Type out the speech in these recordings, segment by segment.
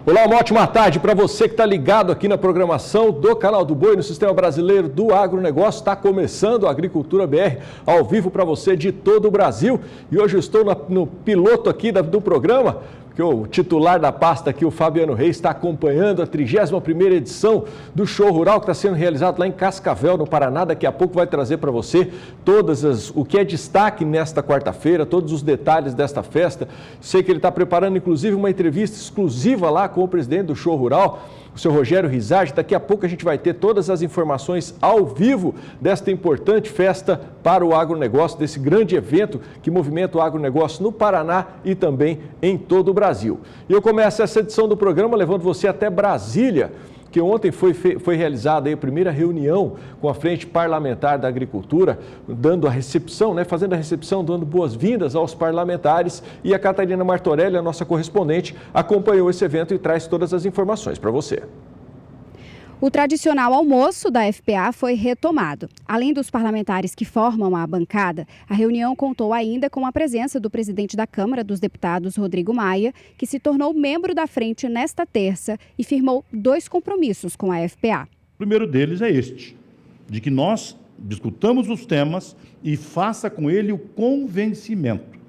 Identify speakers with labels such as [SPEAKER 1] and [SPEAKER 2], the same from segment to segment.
[SPEAKER 1] Olá, uma ótima tarde para você que está ligado aqui na programação do Canal do Boi, no Sistema Brasileiro do Agronegócio. Está começando a Agricultura BR ao vivo para você de todo o Brasil. E hoje eu estou no piloto aqui do programa, porque o titular da pasta aqui, o Fabiano Reis, está acompanhando a 31ª edição do Show Rural que está sendo realizado lá em Cascavel, no Paraná. Daqui a pouco vai trazer para você o que é destaque nesta quarta-feira, todos os detalhes desta festa. Sei que ele está preparando, inclusive, uma entrevista exclusiva lá com o presidente do Show Rural, o seu Rogério Rizardi. Daqui a pouco a gente vai ter todas as informações ao vivo desta importante festa para o agronegócio, desse grande evento que movimenta o agronegócio no Paraná e também em todo o Brasil. E eu começo essa edição do programa levando você até Brasília, que ontem foi realizada aí a primeira reunião com a Frente Parlamentar da Agricultura, dando a recepção, fazendo a recepção, dando boas-vindas aos parlamentares. E a Catarina Martorelli, a nossa correspondente, acompanhou esse evento e traz todas as informações para você.
[SPEAKER 2] O tradicional almoço da FPA foi retomado. Além dos parlamentares que formam a bancada, a reunião contou ainda com a presença do presidente da Câmara dos Deputados, Rodrigo Maia, que se tornou membro da frente nesta terça e firmou 2 compromissos com a FPA.
[SPEAKER 3] O primeiro deles é este, de que nós discutamos os temas e faça com ele o convencimento.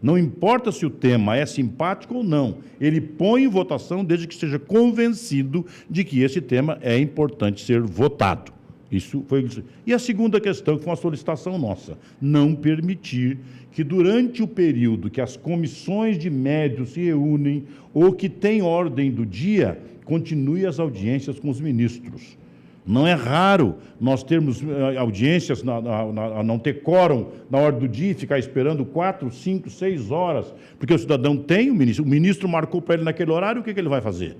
[SPEAKER 3] Não importa se o tema é simpático ou não, ele põe em votação desde que esteja convencido de que esse tema é importante ser votado. Isso foi. E a segunda questão, que foi uma solicitação nossa, não permitir que durante o período que as comissões de médios se reúnem ou que tem ordem do dia, continue as audiências com os ministros. Não é raro nós termos audiências, não ter quórum na hora do dia e ficar esperando 4, 5, 6 horas, porque o cidadão tem, o ministro marcou para ele naquele horário, o que ele vai fazer?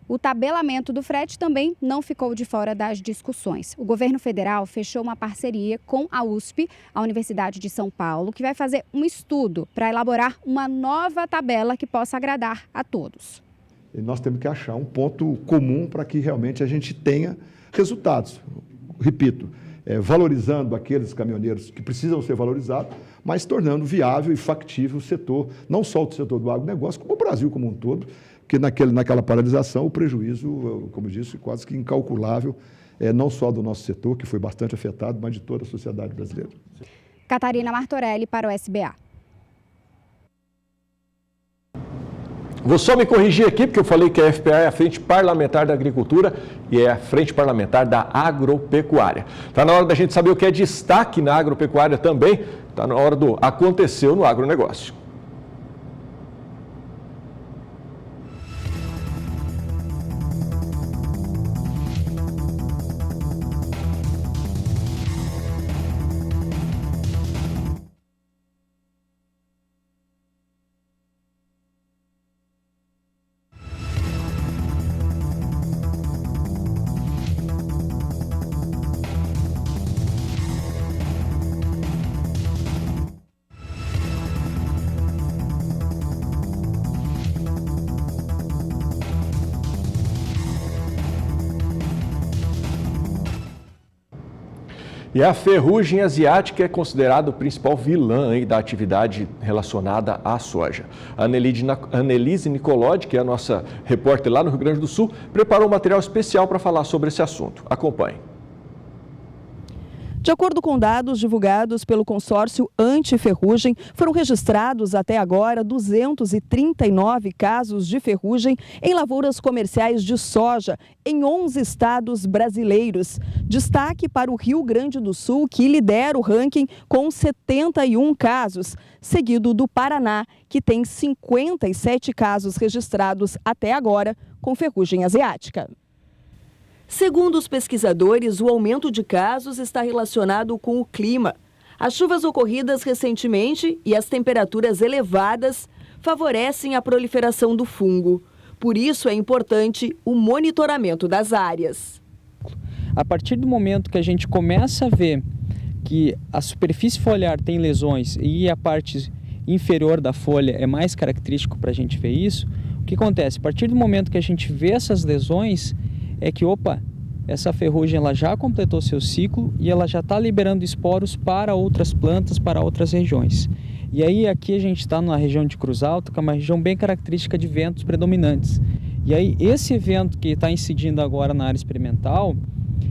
[SPEAKER 2] O tabelamento do frete também não ficou de fora das discussões. O governo federal fechou uma parceria com a USP, a Universidade de São Paulo, que vai fazer um estudo para elaborar uma nova tabela que possa agradar a todos.
[SPEAKER 4] E nós temos que achar um ponto comum para que realmente a gente tenha resultados. Repito, valorizando aqueles caminhoneiros que precisam ser valorizados, mas tornando viável e factível o setor, não só o setor do agronegócio, como o Brasil como um todo, porque naquela paralisação o prejuízo, como eu disse, quase que incalculável, não só do nosso setor, que foi bastante afetado, mas de toda a sociedade brasileira.
[SPEAKER 2] Catarina Martorelli para o SBA.
[SPEAKER 1] Vou só me corrigir aqui, porque eu falei que a FPA é a Frente Parlamentar da Agricultura e é a Frente Parlamentar da Agropecuária. Está na hora da gente saber o que é destaque na agropecuária também. Está na hora do Aconteceu no Agronegócio. E a ferrugem asiática é considerada o principal vilã da atividade relacionada à soja. A Annelise Nicolodi, que é a nossa repórter lá no Rio Grande do Sul, preparou um material especial para falar sobre esse assunto. Acompanhe.
[SPEAKER 5] De acordo com dados divulgados pelo consórcio anti-ferrugem, foram registrados até agora 239 casos de ferrugem em lavouras comerciais de soja em 11 estados brasileiros. Destaque para o Rio Grande do Sul, que lidera o ranking com 71 casos, seguido do Paraná, que tem 57 casos registrados até agora com ferrugem asiática. Segundo os pesquisadores, o aumento de casos está relacionado com o clima. As chuvas ocorridas recentemente e as temperaturas elevadas favorecem a proliferação do fungo. Por isso é importante o monitoramento das áreas.
[SPEAKER 6] A partir do momento que a gente começa a ver que a superfície foliar tem lesões e a parte inferior da folha é mais característico para a gente ver isso, o que acontece? A partir do momento que a gente vê essas lesões, é que, essa ferrugem ela já completou seu ciclo e ela já está liberando esporos para outras plantas, para outras regiões. E aí aqui a gente está na região de Cruz Alta, que é uma região bem característica de ventos predominantes. E aí esse evento que está incidindo agora na área experimental,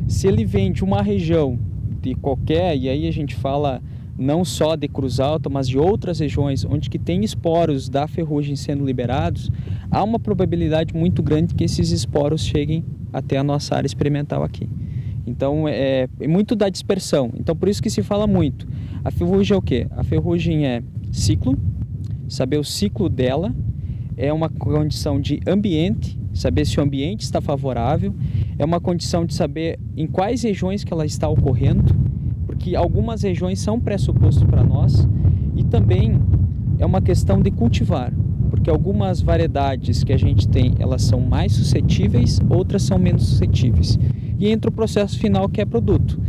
[SPEAKER 6] se ele vem de uma região de qualquer, e aí a gente fala não só de Cruz Alta, mas de outras regiões onde que tem esporos da ferrugem sendo liberados, há uma probabilidade muito grande que esses esporos cheguem até a nossa área experimental aqui. Então é muito da dispersão, então por isso que se fala muito. A ferrugem é o quê? A ferrugem é ciclo, saber o ciclo dela, é uma condição de ambiente, saber se o ambiente está favorável, é uma condição de saber em quais regiões que ela está ocorrendo, porque algumas regiões são pressuposto para nós, e também é uma questão de cultivar, porque algumas variedades que a gente tem, elas são mais suscetíveis, outras são menos suscetíveis. E entra o processo final, que é produto.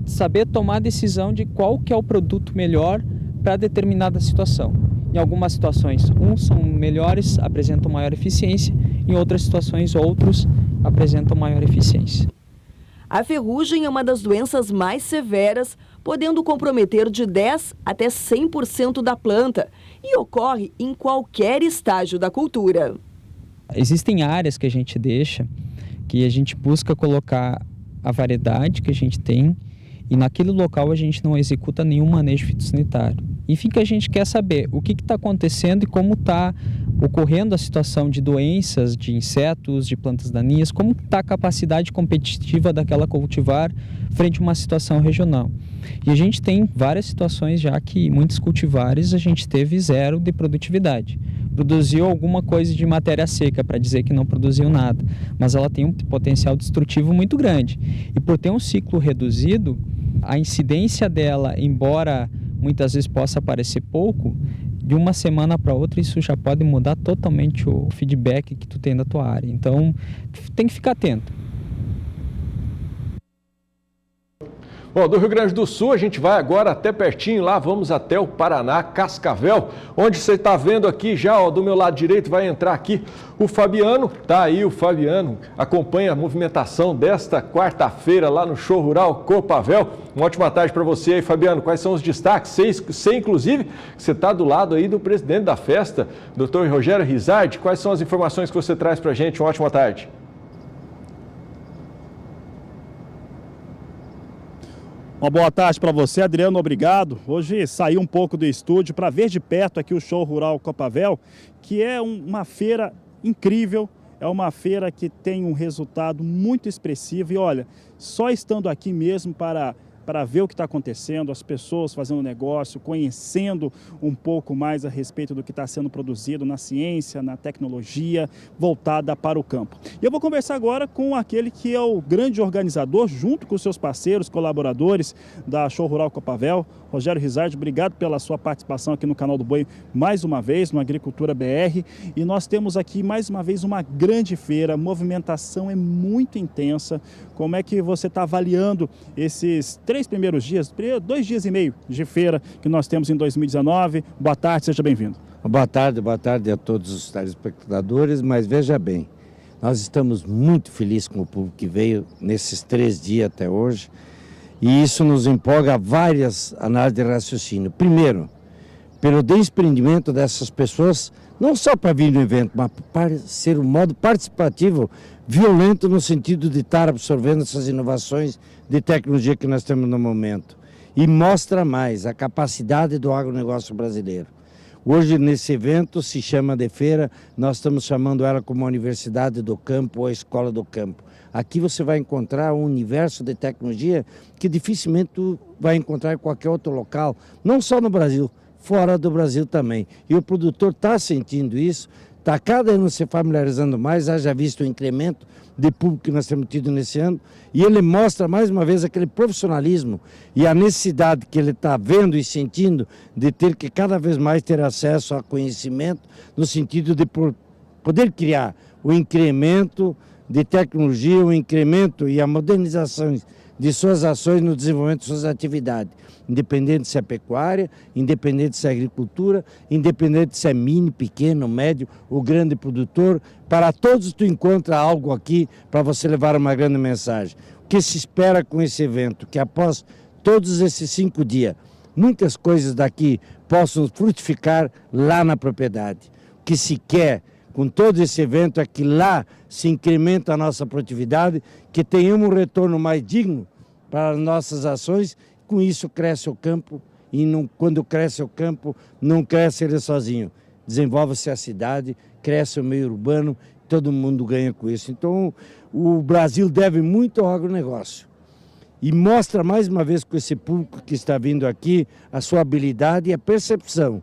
[SPEAKER 6] Saber tomar a decisão de qual que é o produto melhor para determinada situação. Em algumas situações, uns são melhores, apresentam maior eficiência, em outras situações, outros apresentam maior eficiência.
[SPEAKER 5] A ferrugem é uma das doenças mais severas, podendo comprometer de 10% até 100% da planta e ocorre em qualquer estágio da cultura.
[SPEAKER 6] Existem áreas que a gente deixa, que a gente busca colocar a variedade que a gente tem e naquele local a gente não executa nenhum manejo fitossanitário. Enfim, que a gente quer saber o que está acontecendo e como está ocorrendo a situação de doenças, de insetos, de plantas daninhas, como está a capacidade competitiva daquela cultivar frente a uma situação regional. E a gente tem várias situações já que muitos cultivares a gente teve zero de produtividade. Produziu alguma coisa de matéria seca, para dizer que não produziu nada, mas ela tem um potencial destrutivo muito grande. E por ter um ciclo reduzido, a incidência dela, embora muitas vezes possa parecer pouco, de uma semana para outra isso já pode mudar totalmente o feedback que tu tem da tua área. Então, tem que ficar atento.
[SPEAKER 1] Bom, do Rio Grande do Sul a gente vai agora até pertinho lá, vamos até o Paraná, Cascavel, onde você está vendo aqui já, ó, do meu lado direito vai entrar aqui o Fabiano, tá aí o Fabiano, acompanha a movimentação desta quarta-feira lá no Show Rural Copavel. Uma ótima tarde para você aí, Fabiano, quais são os destaques? Sei inclusive que você está do lado aí do presidente da festa, Dr. Rogério Rizardi, quais são as informações que você traz para a gente? Uma ótima tarde.
[SPEAKER 7] Uma boa tarde para você, Adriano, obrigado. Hoje saí um pouco do estúdio para ver de perto aqui o Show Rural Copavel, que é uma feira incrível, é uma feira que tem um resultado muito expressivo e olha, só estando aqui mesmo para ver o que está acontecendo, as pessoas fazendo negócio, conhecendo um pouco mais a respeito do que está sendo produzido na ciência, na tecnologia, voltada para o campo. E eu vou conversar agora com aquele que é o grande organizador, junto com seus parceiros, colaboradores da Show Rural Copavel, Rogério Rizardi, obrigado pela sua participação aqui no Canal do Boi mais uma vez, no Agricultura BR. E nós temos aqui mais uma vez uma grande feira, a movimentação é muito intensa. Como é que você está avaliando esses 3 primeiros dias, 2 dias e meio de feira que nós temos em 2019? Boa tarde, seja bem-vindo.
[SPEAKER 8] Boa tarde a todos os telespectadores, mas veja bem, nós estamos muito felizes com o público que veio nesses 3 dias até hoje. E isso nos empolga a várias análises de raciocínio. Primeiro, pelo desprendimento dessas pessoas, não só para vir no evento, mas para ser um modo participativo, violento no sentido de estar absorvendo essas inovações de tecnologia que nós temos no momento. E mostra mais a capacidade do agronegócio brasileiro. Hoje, nesse evento, se chama de feira, nós estamos chamando ela como a Universidade do Campo ou a Escola do Campo. Aqui você vai encontrar um universo de tecnologia que dificilmente vai encontrar em qualquer outro local, não só no Brasil, fora do Brasil também. E o produtor está sentindo isso, está cada ano se familiarizando mais, haja visto o incremento de público que nós temos tido nesse ano, e ele mostra mais uma vez aquele profissionalismo e a necessidade que ele está vendo e sentindo de ter que cada vez mais ter acesso a conhecimento, no sentido de poder criar o incremento de tecnologia, o incremento e a modernização de suas ações no desenvolvimento de suas atividades, independente se é pecuária, independente se é agricultura, independente se é mini, pequeno, médio ou grande produtor, para todos tu encontra algo aqui para você levar uma grande mensagem. O que se espera com esse evento? Que após todos esses 5 dias, muitas coisas daqui possam frutificar lá na propriedade. O que se quer com todo esse evento é que lá se incrementa a nossa produtividade, que tenhamos um retorno mais digno para as nossas ações, com isso cresce o campo, e quando cresce o campo, não cresce ele sozinho, desenvolve-se a cidade, cresce o meio urbano, todo mundo ganha com isso. Então, o Brasil deve muito ao agronegócio. E mostra mais uma vez com esse público que está vindo aqui a sua habilidade e a percepção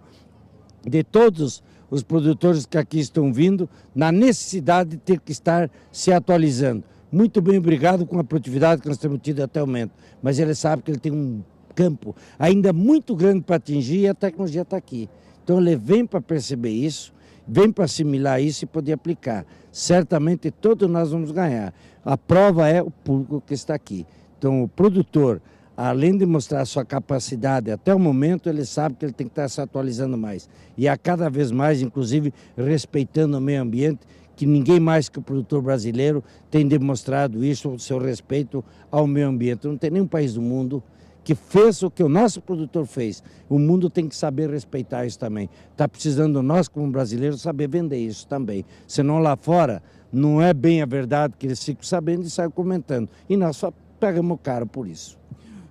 [SPEAKER 8] de todos os produtores que aqui estão vindo na necessidade de ter que estar se atualizando. Muito bem, obrigado com a produtividade que nós temos tido até o momento, mas ele sabe que ele tem um campo ainda muito grande para atingir e a tecnologia está aqui. Então ele vem para perceber isso, vem para assimilar isso e poder aplicar. Certamente todos nós vamos ganhar. A prova é o público que está aqui. Então o produtor, além de mostrar a sua capacidade até o momento, ele sabe que ele tem que estar se atualizando mais. E a cada vez mais, inclusive, respeitando o meio ambiente, que ninguém mais que o produtor brasileiro tem demonstrado isso, o seu respeito ao meio ambiente. Não tem nenhum país do mundo que fez o que o nosso produtor fez. O mundo tem que saber respeitar isso também. Está precisando nós, como brasileiros, saber vender isso também. Senão lá fora, não é bem a verdade que eles ficam sabendo e saem comentando. E nós só pagamos caro por isso.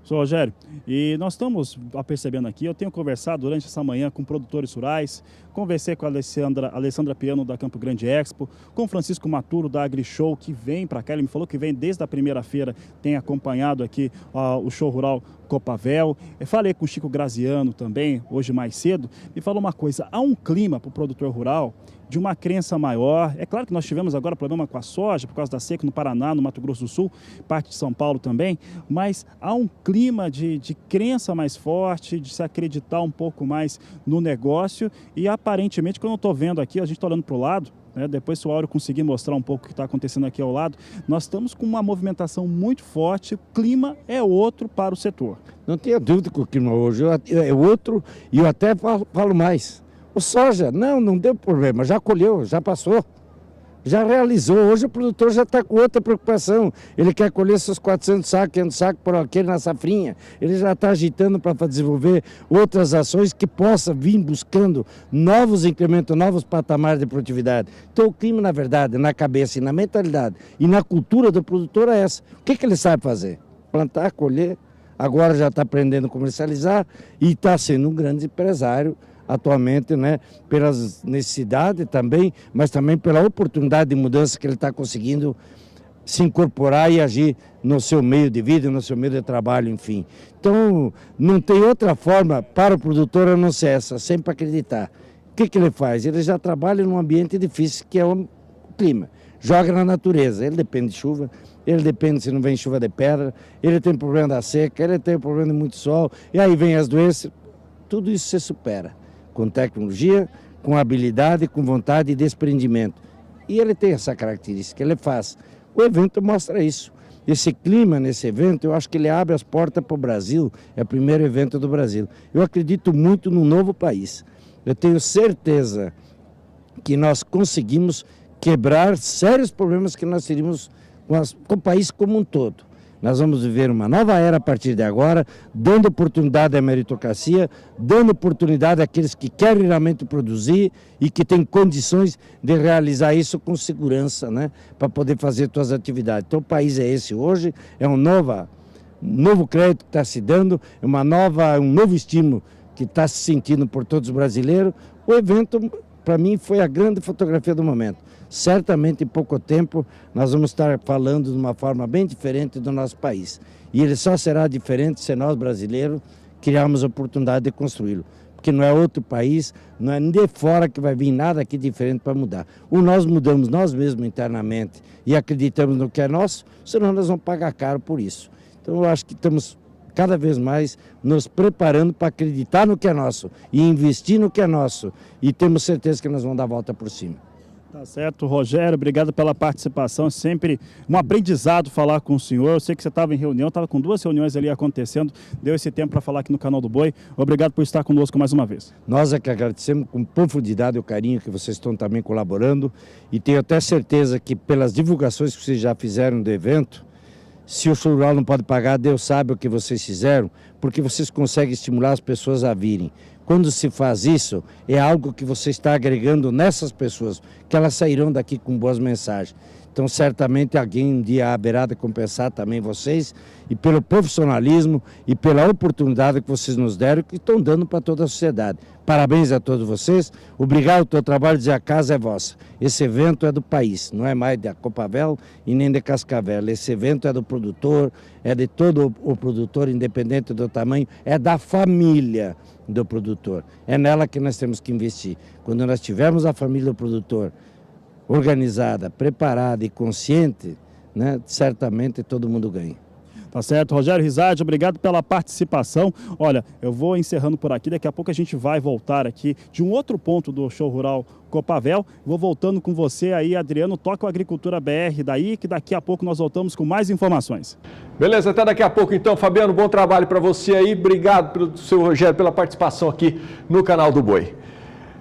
[SPEAKER 7] Sou Rogério, e nós estamos percebendo aqui, eu tenho conversado durante essa manhã com produtores rurais, conversei com a Alessandra Piano da Campo Grande Expo, com o Francisco Maturo da AgriShow, que vem para cá, ele me falou que vem desde a primeira feira, tem acompanhado aqui o show rural Copavel. Eu falei com o Chico Graziano também, hoje mais cedo, e falou uma coisa, há um clima para o produtor rural de uma crença maior. É claro que nós tivemos agora problema com a soja, por causa da seca no Paraná, no Mato Grosso do Sul, parte de São Paulo também, mas há um clima de crença mais forte, de se acreditar um pouco mais no negócio e aparentemente, quando eu estou vendo aqui, a gente está olhando para o lado, né, depois se o Áureo conseguir mostrar um pouco o que está acontecendo aqui ao lado, nós estamos com uma movimentação muito forte, o clima é outro para o setor.
[SPEAKER 8] Não tenha dúvida que o clima hoje é outro e eu até falo mais. O soja, não deu problema, já colheu, já passou, já realizou. Hoje o produtor já está com outra preocupação. Ele quer colher seus 400 sacos, 500 sacos por aquele na safrinha. Ele já está agitando para desenvolver outras ações que possa vir buscando novos incrementos, novos patamares de produtividade. Então o clima, na verdade, na cabeça e na mentalidade e na cultura do produtor é essa. O que ele sabe fazer? Plantar, colher, agora já está aprendendo a comercializar e está sendo um grande empresário atualmente, né, pelas necessidades também, mas também pela oportunidade de mudança que ele está conseguindo se incorporar e agir no seu meio de vida, no seu meio de trabalho, enfim. Então, não tem outra forma para o produtor a não ser essa, sempre acreditar. O que ele faz? Ele já trabalha num ambiente difícil, que é o clima. Joga na natureza, ele depende de chuva, ele depende se não vem chuva de pedra, ele tem problema da seca, ele tem problema de muito sol, e aí vem as doenças, tudo isso se supera. Com tecnologia, com habilidade, com vontade e desprendimento. E ele tem essa característica, ele faz. O evento mostra isso. Esse clima nesse evento, eu acho que ele abre as portas para o Brasil, é o primeiro evento do Brasil. Eu acredito muito num novo país. Eu tenho certeza que nós conseguimos quebrar sérios problemas que nós teríamos com o país como um todo. Nós vamos viver uma nova era a partir de agora, dando oportunidade à meritocracia, dando oportunidade àqueles que querem realmente produzir e que têm condições de realizar isso com segurança, né, para poder fazer suas atividades. Então o país é esse hoje, é um novo crédito que está se dando, um novo estímulo que está se sentindo por todos os brasileiros. O evento, para mim, foi a grande fotografia do momento. Certamente em pouco tempo nós vamos estar falando de uma forma bem diferente do nosso país. E ele só será diferente se nós brasileiros criarmos a oportunidade de construí-lo. Porque não é outro país, não é de fora que vai vir nada aqui diferente para mudar. Ou nós mudamos nós mesmos internamente e acreditamos no que é nosso, senão nós vamos pagar caro por isso. Então eu acho que estamos cada vez mais nos preparando para acreditar no que é nosso e investir no que é nosso. E temos certeza que nós vamos dar a volta por cima.
[SPEAKER 7] Tá certo, Rogério, obrigado pela participação, sempre um aprendizado falar com o senhor. Eu sei que você estava em reunião, estava com 2 reuniões ali acontecendo, deu esse tempo para falar aqui no Canal do Boi. Obrigado por estar conosco mais uma vez.
[SPEAKER 8] Nós é que agradecemos com profundidade o carinho que vocês estão também colaborando e tenho até certeza que pelas divulgações que vocês já fizeram do evento, se o show rural não pode pagar, Deus sabe o que vocês fizeram, porque vocês conseguem estimular as pessoas a virem. Quando se faz isso, é algo que você está agregando nessas pessoas, que elas sairão daqui com boas mensagens. Então, certamente, alguém um dia haverá de compensar também vocês, e pelo profissionalismo e pela oportunidade que vocês nos deram, que estão dando para toda a sociedade. Parabéns a todos vocês, obrigado pelo trabalho, dizer a casa é vossa. Esse evento é do país, não é mais da Copavel e nem de Cascavel. Esse evento é do produtor, é de todo o produtor, independente do tamanho, é da família do produtor. É nela que nós temos que investir. Quando nós tivermos a família do produtor organizada, preparada e consciente, né, certamente todo mundo ganha.
[SPEAKER 7] Tá certo, Rogério Rizardi, obrigado pela participação. Olha, eu vou encerrando por aqui, daqui a pouco a gente vai voltar aqui de um outro ponto do Show Rural Copavel. Vou voltando com você aí, Adriano, toca o Agricultura BR daí, que daqui a pouco nós voltamos com mais informações.
[SPEAKER 1] Beleza, até daqui a pouco então, Fabiano, bom trabalho para você aí, obrigado pelo seu Rogério pela participação aqui no Canal do Boi.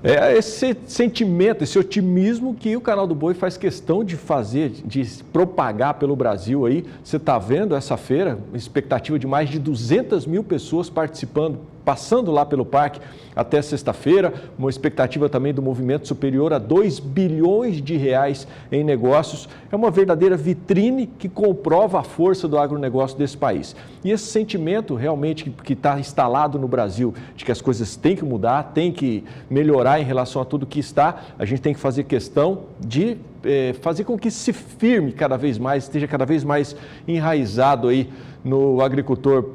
[SPEAKER 1] É esse sentimento, esse otimismo que o Canal do Boi faz questão de fazer, de propagar pelo Brasil aí. Você está vendo essa feira, expectativa de mais de 200 mil pessoas participando, passando lá pelo parque até sexta-feira, uma expectativa também do movimento superior a 2 bilhões de reais em negócios. É uma verdadeira vitrine que comprova a força do agronegócio desse país. E esse sentimento realmente que está instalado no Brasil, de que as coisas têm que mudar, têm que melhorar em relação a tudo que está, a gente tem que fazer questão de fazer com que se firme cada vez mais, esteja cada vez mais enraizado aí no agricultor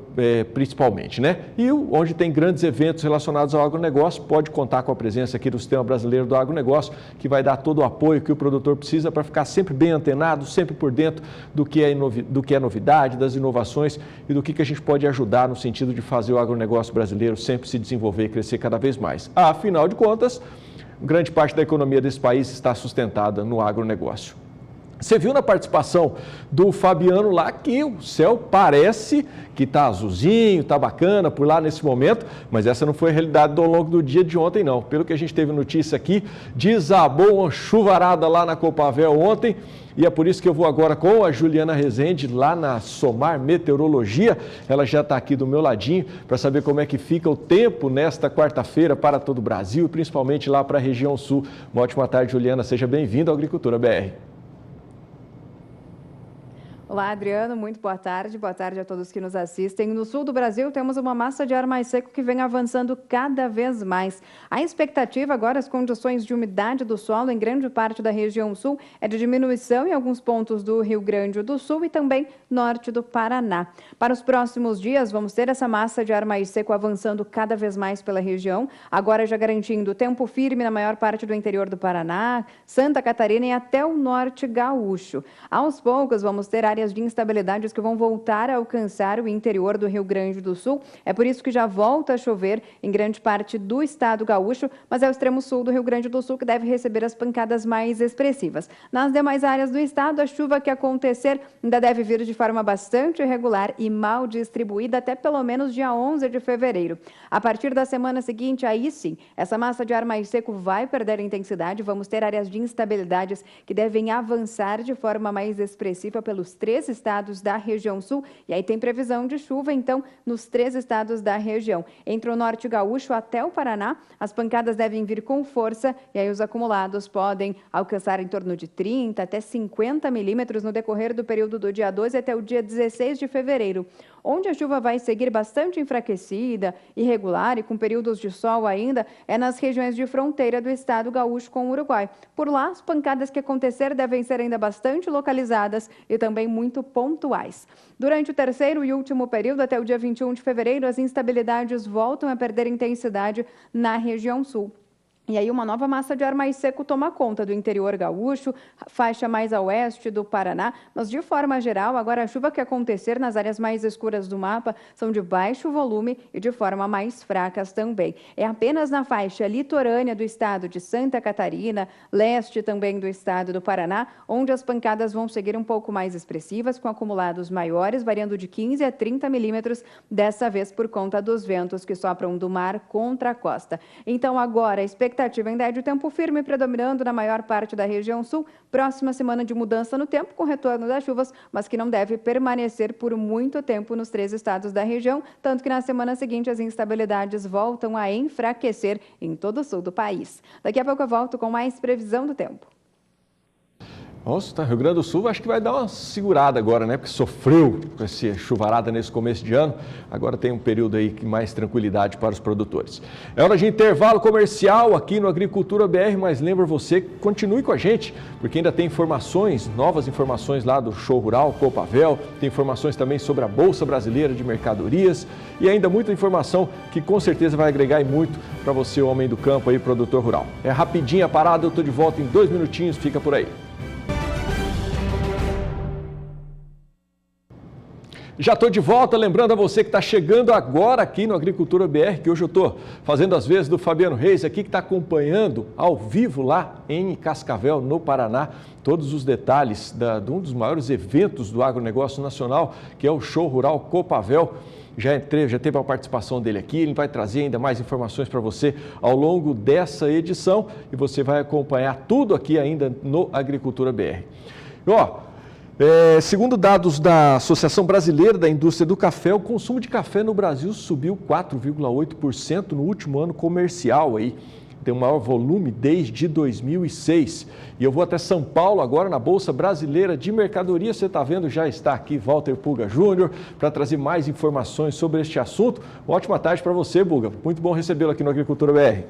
[SPEAKER 1] principalmente, né? E onde tem grandes eventos relacionados ao agronegócio, pode contar com a presença aqui do Sistema Brasileiro do Agronegócio, que vai dar todo o apoio que o produtor precisa para ficar sempre bem antenado, sempre por dentro do que é novidade, das inovações e do que a gente pode ajudar no sentido de fazer o agronegócio brasileiro sempre se desenvolver e crescer cada vez mais. Afinal de contas, grande parte da economia desse país está sustentada no agronegócio. Você viu na participação do Fabiano lá que o céu parece que está azulzinho, está bacana por lá nesse momento, mas essa não foi a realidade ao longo do dia de ontem não. Pelo que a gente teve notícia aqui, desabou uma chuvarada lá na Copavel ontem, e é por isso que eu vou agora com a Juliana Rezende lá na Somar Meteorologia. Ela já está aqui do meu ladinho para saber como é que fica o tempo nesta quarta-feira para todo o Brasil e principalmente lá para a região sul. Uma ótima tarde, Juliana. Seja bem-vinda ao Agricultura BR.
[SPEAKER 9] Olá, Adriano, muito boa tarde a todos que nos assistem. No sul do Brasil temos uma massa de ar mais seco que vem avançando cada vez mais. A expectativa agora, as condições de umidade do solo em grande parte da região sul é de diminuição em alguns pontos do Rio Grande do Sul e também norte do Paraná. Para os próximos dias vamos ter essa massa de ar mais seco avançando cada vez mais pela região, agora já garantindo tempo firme na maior parte do interior do Paraná, Santa Catarina e até o norte gaúcho. Aos poucos vamos ter áreas de instabilidades que vão voltar a alcançar o interior do Rio Grande do Sul. É por isso que já volta a chover em grande parte do estado gaúcho, mas é o extremo sul do Rio Grande do Sul que deve receber as pancadas mais expressivas. Nas demais áreas do estado, a chuva que acontecer ainda deve vir de forma bastante irregular e mal distribuída até pelo menos dia 11 de fevereiro. A partir da semana seguinte, aí sim, essa massa de ar mais seco vai perder intensidade, vamos ter áreas de instabilidades que devem avançar de forma mais expressiva pelos 3 estados da região sul, e aí tem previsão de chuva, então, nos 3 estados da região. Entre o norte gaúcho até o Paraná, as pancadas devem vir com força, e aí os acumulados podem alcançar em torno de 30 até 50 milímetros no decorrer do período do dia 12 até o dia 16 de fevereiro. Onde a chuva vai seguir bastante enfraquecida, irregular e com períodos de sol ainda, é nas regiões de fronteira do estado gaúcho com o Uruguai. Por lá, as pancadas que acontecer devem ser ainda bastante localizadas e também muito pontuais. Durante o terceiro e último período, até o dia 21 de fevereiro, as instabilidades voltam a perder intensidade na região sul. E aí uma nova massa de ar mais seco toma conta do interior gaúcho, faixa mais a oeste do Paraná, mas de forma geral, agora a chuva que acontecer nas áreas mais escuras do mapa são de baixo volume e de forma mais fracas também. É apenas na faixa litorânea do estado de Santa Catarina, leste também do estado do Paraná, onde as pancadas vão seguir um pouco mais expressivas, com acumulados maiores, variando de 15 a 30 milímetros, dessa vez por conta dos ventos que sopram do mar contra a costa. Então agora a expectativa expectativa ainda é de tempo firme predominando na maior parte da região sul. Próxima semana de mudança no tempo, com retorno das chuvas, mas que não deve permanecer por muito tempo nos 3 estados da região, tanto que na semana seguinte as instabilidades voltam a enfraquecer em todo o sul do país. Daqui a pouco eu volto com mais previsão do tempo.
[SPEAKER 1] Nossa, tá, Rio Grande do Sul acho que vai dar uma segurada agora, né? Porque sofreu com essa chuvarada nesse começo de ano. Agora tem um período aí de mais tranquilidade para os produtores. É hora de intervalo comercial aqui no Agricultura BR, mas lembra você, continue com a gente, porque ainda tem informações, novas informações lá do Show Rural Copavel, tem informações também sobre a Bolsa Brasileira de Mercadorias e ainda muita informação que com certeza vai agregar e muito para você, homem do campo aí, produtor rural. É rapidinho a parada, eu estou de volta em 2 minutinhos, fica por aí. Já estou de volta, lembrando a você que está chegando agora aqui no Agricultura BR, que hoje eu estou fazendo as vezes do Fabiano Reis aqui, que está acompanhando ao vivo lá em Cascavel, no Paraná, todos os detalhes de um dos maiores eventos do agronegócio nacional, que é o Show Rural Copavel. Já teve a participação dele aqui, ele vai trazer ainda mais informações para você ao longo dessa edição e você vai acompanhar tudo aqui ainda no Agricultura BR. Segundo dados da Associação Brasileira da Indústria do Café, o consumo de café no Brasil subiu 4,8% no último ano comercial. Tem o maior volume desde 2006. E eu vou até São Paulo agora, na Bolsa Brasileira de Mercadorias. Você está vendo, já está aqui Walter Puga Júnior para trazer mais informações sobre este assunto. Uma ótima tarde para você, Puga. Muito bom recebê-lo aqui no Agricultura BR.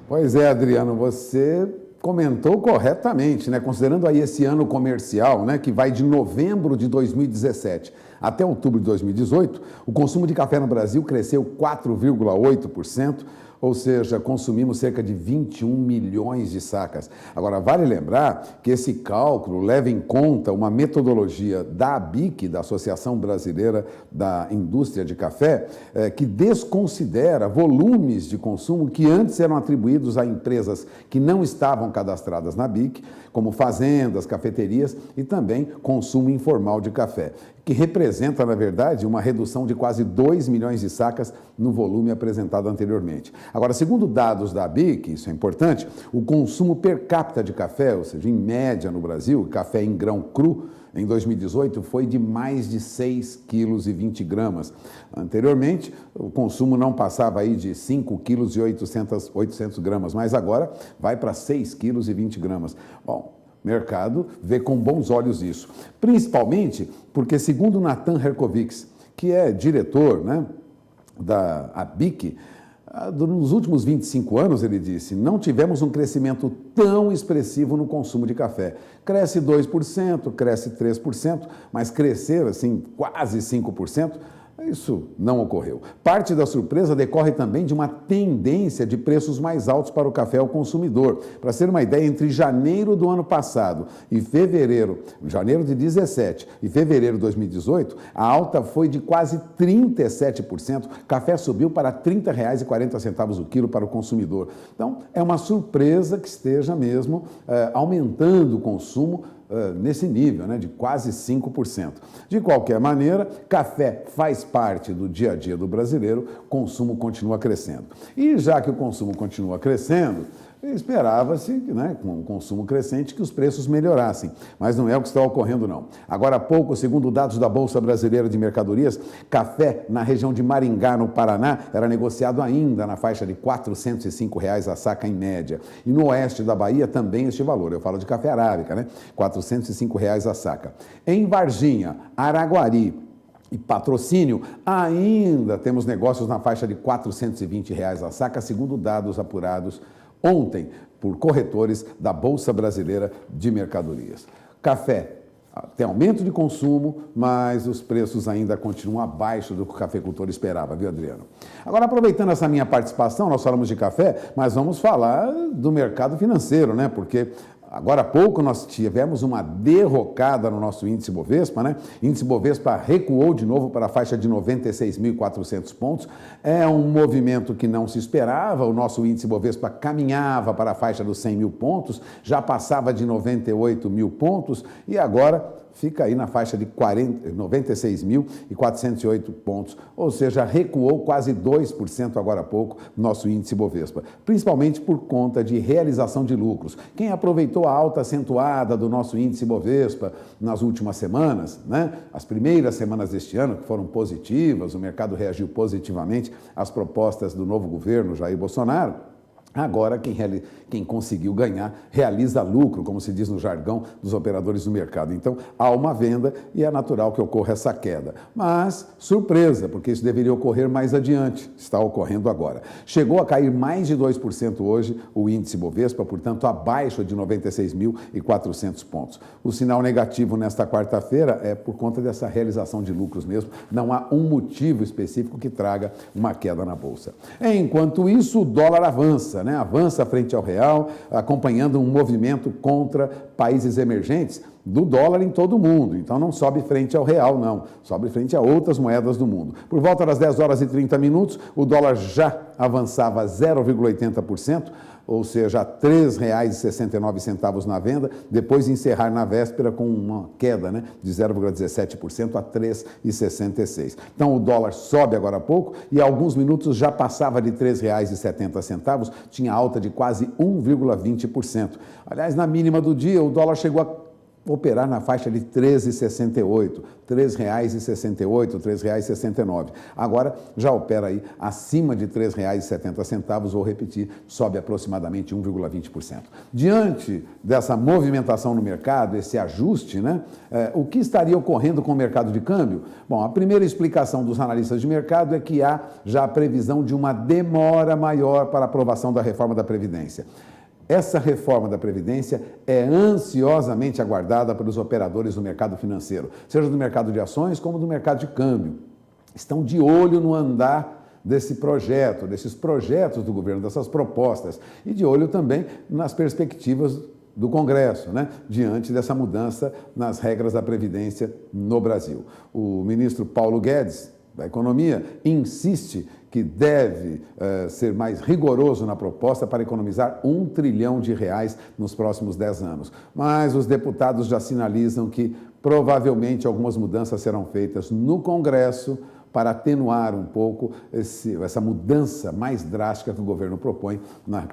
[SPEAKER 10] Pois é, Adriano, você comentou corretamente, né? Considerando aí esse ano comercial, né, que vai de novembro de 2017 até outubro de 2018, o consumo de café no Brasil cresceu 4,8%, ou seja, consumimos cerca de 21 milhões de sacas. Agora, vale lembrar que esse cálculo leva em conta uma metodologia da ABIC, da Associação Brasileira da Indústria de Café, que desconsidera volumes de consumo que antes eram atribuídos a empresas que não estavam cadastradas na ABIC, como fazendas, cafeterias e também consumo informal de café, que representa, na verdade, uma redução de quase 2 milhões de sacas no volume apresentado anteriormente. Agora, segundo dados da ABIC, isso é importante, o consumo per capita de café, ou seja, em média no Brasil, café em grão cru, em 2018 foi de mais de 6,20 kg. Anteriormente, o consumo não passava aí de 5,8 kg, mas agora vai para 6,20 kg. Bom, o mercado vê com bons olhos isso, principalmente porque, segundo Natan Herkovics, que é diretor, né, da ABIC, nos últimos 25 anos, ele disse, não tivemos um crescimento tão expressivo no consumo de café. Cresce 2%, cresce 3%, mas crescer assim quase 5%, isso não ocorreu. Parte da surpresa decorre também de uma tendência de preços mais altos para o café ao consumidor. Para ser uma ideia, entre janeiro do ano passado e fevereiro, janeiro de 2017 e fevereiro de 2018, a alta foi de quase 37%. Café subiu para R$ 30,40 o quilo para o consumidor. Então, é uma surpresa que esteja mesmo aumentando o consumo nesse nível, né, de quase 5%. De qualquer maneira, café faz parte do dia a dia do brasileiro, consumo continua crescendo. E já que o consumo continua crescendo, esperava-se, né, com o consumo crescente, que os preços melhorassem, mas não é o que está ocorrendo, não. Agora há pouco, segundo dados da Bolsa Brasileira de Mercadorias, café na região de Maringá, no Paraná, era negociado ainda na faixa de R$ 405 a saca em média. E no oeste da Bahia também este valor, eu falo de café arábica, né? R$ 405 a saca. Em Varginha, Araguari e Patrocínio, ainda temos negócios na faixa de R$ 420 a saca, segundo dados apurados ontem por corretores da Bolsa Brasileira de Mercadorias. Café tem aumento de consumo, mas os preços ainda continuam abaixo do que o cafeicultor esperava, viu, Adriano? Agora, aproveitando essa minha participação, nós falamos de café, mas vamos falar do mercado financeiro, né? Porque agora há pouco nós tivemos uma derrocada no nosso índice Bovespa, né? Índice Bovespa recuou de novo para a faixa de 96.400 pontos. É um movimento que não se esperava. O nosso índice Bovespa caminhava para a faixa dos 100 mil pontos, já passava de 98 mil pontos e agora fica aí na faixa de 96.408 pontos, ou seja, recuou quase 2% agora há pouco nosso índice Bovespa, principalmente por conta de realização de lucros. Quem aproveitou a alta acentuada do nosso índice Bovespa nas últimas semanas, né? As primeiras semanas deste ano, que foram positivas, o mercado reagiu positivamente às propostas do novo governo Jair Bolsonaro. Agora, quem conseguiu ganhar realiza lucro, como se diz no jargão dos operadores do mercado. Então, há uma venda e é natural que ocorra essa queda. Mas, surpresa, porque isso deveria ocorrer mais adiante, está ocorrendo agora. Chegou a cair mais de 2% hoje o índice Bovespa, portanto, abaixo de 96.400 pontos. O sinal negativo nesta quarta-feira é por conta dessa realização de lucros mesmo. Não há um motivo específico que traga uma queda na Bolsa. Enquanto isso, o dólar avança, né? Avança frente ao real, acompanhando um movimento contra países emergentes do dólar em todo o mundo. Então não sobe frente ao real, não. Sobe frente a outras moedas do mundo. Por volta das 10 horas e 30 minutos, o dólar já avançava 0,80%, ou seja, R$ 3,69 na venda, depois de encerrar na véspera com uma queda, né, de 0,17% a R$ 3,66. Então o dólar sobe agora há pouco e há alguns minutos já passava de R$ 3,70, tinha alta de quase 1,20%. Aliás, na mínima do dia, o dólar chegou a operar na faixa de R$ 13,68, R$ 3,68, R$ 3,69. Agora já opera aí acima de R$ 3,70, vou repetir, sobe aproximadamente 1,20%. Diante dessa movimentação no mercado, esse ajuste, né, o que estaria ocorrendo com o mercado de câmbio? Bom, a primeira explicação dos analistas de mercado é que há já a previsão de uma demora maior para a aprovação da reforma da Previdência. Essa reforma da Previdência é ansiosamente aguardada pelos operadores do mercado financeiro, seja do mercado de ações como do mercado de câmbio. Estão de olho no andar desse projeto, desses projetos do governo, dessas propostas, e de olho também nas perspectivas do Congresso, né, diante dessa mudança nas regras da Previdência no Brasil. O ministro Paulo Guedes, da Economia, insiste que deve ser mais rigoroso na proposta para economizar R$ 1 trilhão nos próximos 10 anos. Mas os deputados já sinalizam que provavelmente algumas mudanças serão feitas no Congresso para atenuar um pouco essa mudança mais drástica que o governo propõe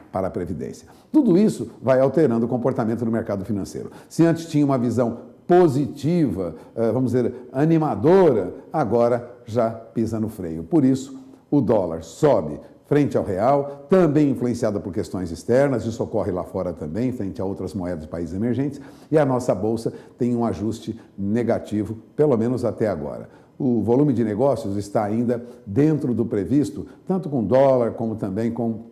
[SPEAKER 10] para a Previdência. Tudo isso vai alterando o comportamento do mercado financeiro. Se antes tinha uma visão positiva, vamos dizer, animadora, agora já pisa no freio. Por isso, o dólar sobe frente ao real, também influenciada por questões externas, isso ocorre lá fora também, frente a outras moedas de países emergentes, e a nossa Bolsa tem um ajuste negativo, pelo menos até agora. O volume de negócios está ainda dentro do previsto, tanto com dólar como também com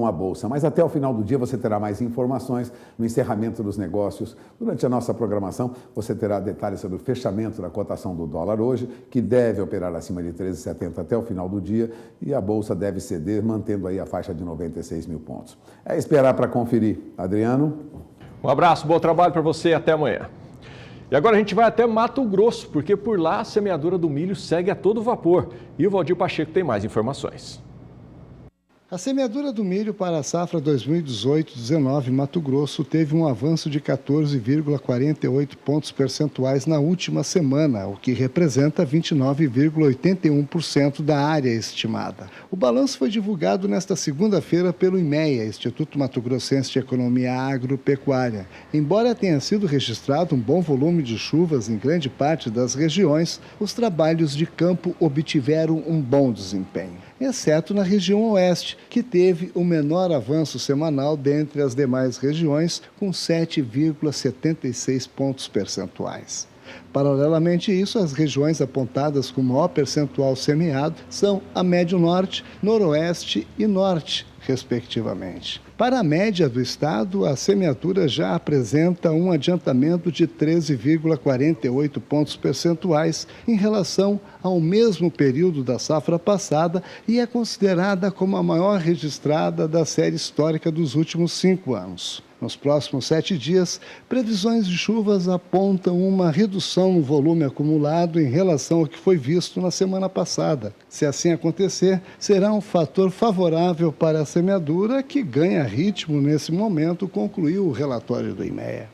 [SPEAKER 10] a Bolsa. Mas até o final do dia você terá mais informações no encerramento dos negócios. Durante a nossa programação, você terá detalhes sobre o fechamento da cotação do dólar hoje, que deve operar acima de 13,70 até o final do dia, e a Bolsa deve ceder, mantendo aí a faixa de 96 mil pontos. É esperar para conferir. Adriano?
[SPEAKER 1] Um abraço, bom trabalho para você e até amanhã. E agora a gente vai até Mato Grosso, porque por lá a semeadura do milho segue a todo vapor. E o Valdir Pacheco tem mais informações.
[SPEAKER 11] A semeadura do milho para a safra 2018-19 em Mato Grosso teve um avanço de 14,48 pontos percentuais na última semana, o que representa 29,81% da área estimada. O balanço foi divulgado nesta segunda-feira pelo IMEA, Instituto Mato Grossense de Economia Agropecuária. Embora tenha sido registrado um bom volume de chuvas em grande parte das regiões, os trabalhos de campo obtiveram um bom desempenho, exceto na região oeste, que teve o menor avanço semanal dentre as demais regiões, com 7,76 pontos percentuais. Paralelamente a isso, as regiões apontadas com maior percentual semeado são a Médio Norte, Noroeste e Norte, respectivamente. Para a média do estado, a semeadura já apresenta um adiantamento de 13,48 pontos percentuais em relação ao mesmo período da safra passada e é considerada como a maior registrada da série histórica dos últimos 5 anos. Nos próximos 7 dias, previsões de chuvas apontam uma redução no volume acumulado em relação ao que foi visto na semana passada. Se assim acontecer, será um fator favorável para a semeadura, que ganha ritmo nesse momento, concluiu o relatório do IMEA.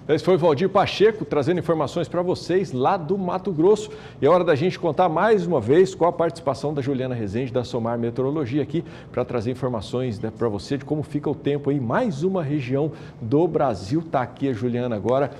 [SPEAKER 1] Esse foi o Valdir Pacheco trazendo informações para vocês lá do Mato Grosso. E é hora da gente contar mais uma vez com a participação da Juliana Rezende da Somar Meteorologia aqui para trazer informações, né, para você de como fica o tempo em mais uma região do Brasil. Está aqui a Juliana agora.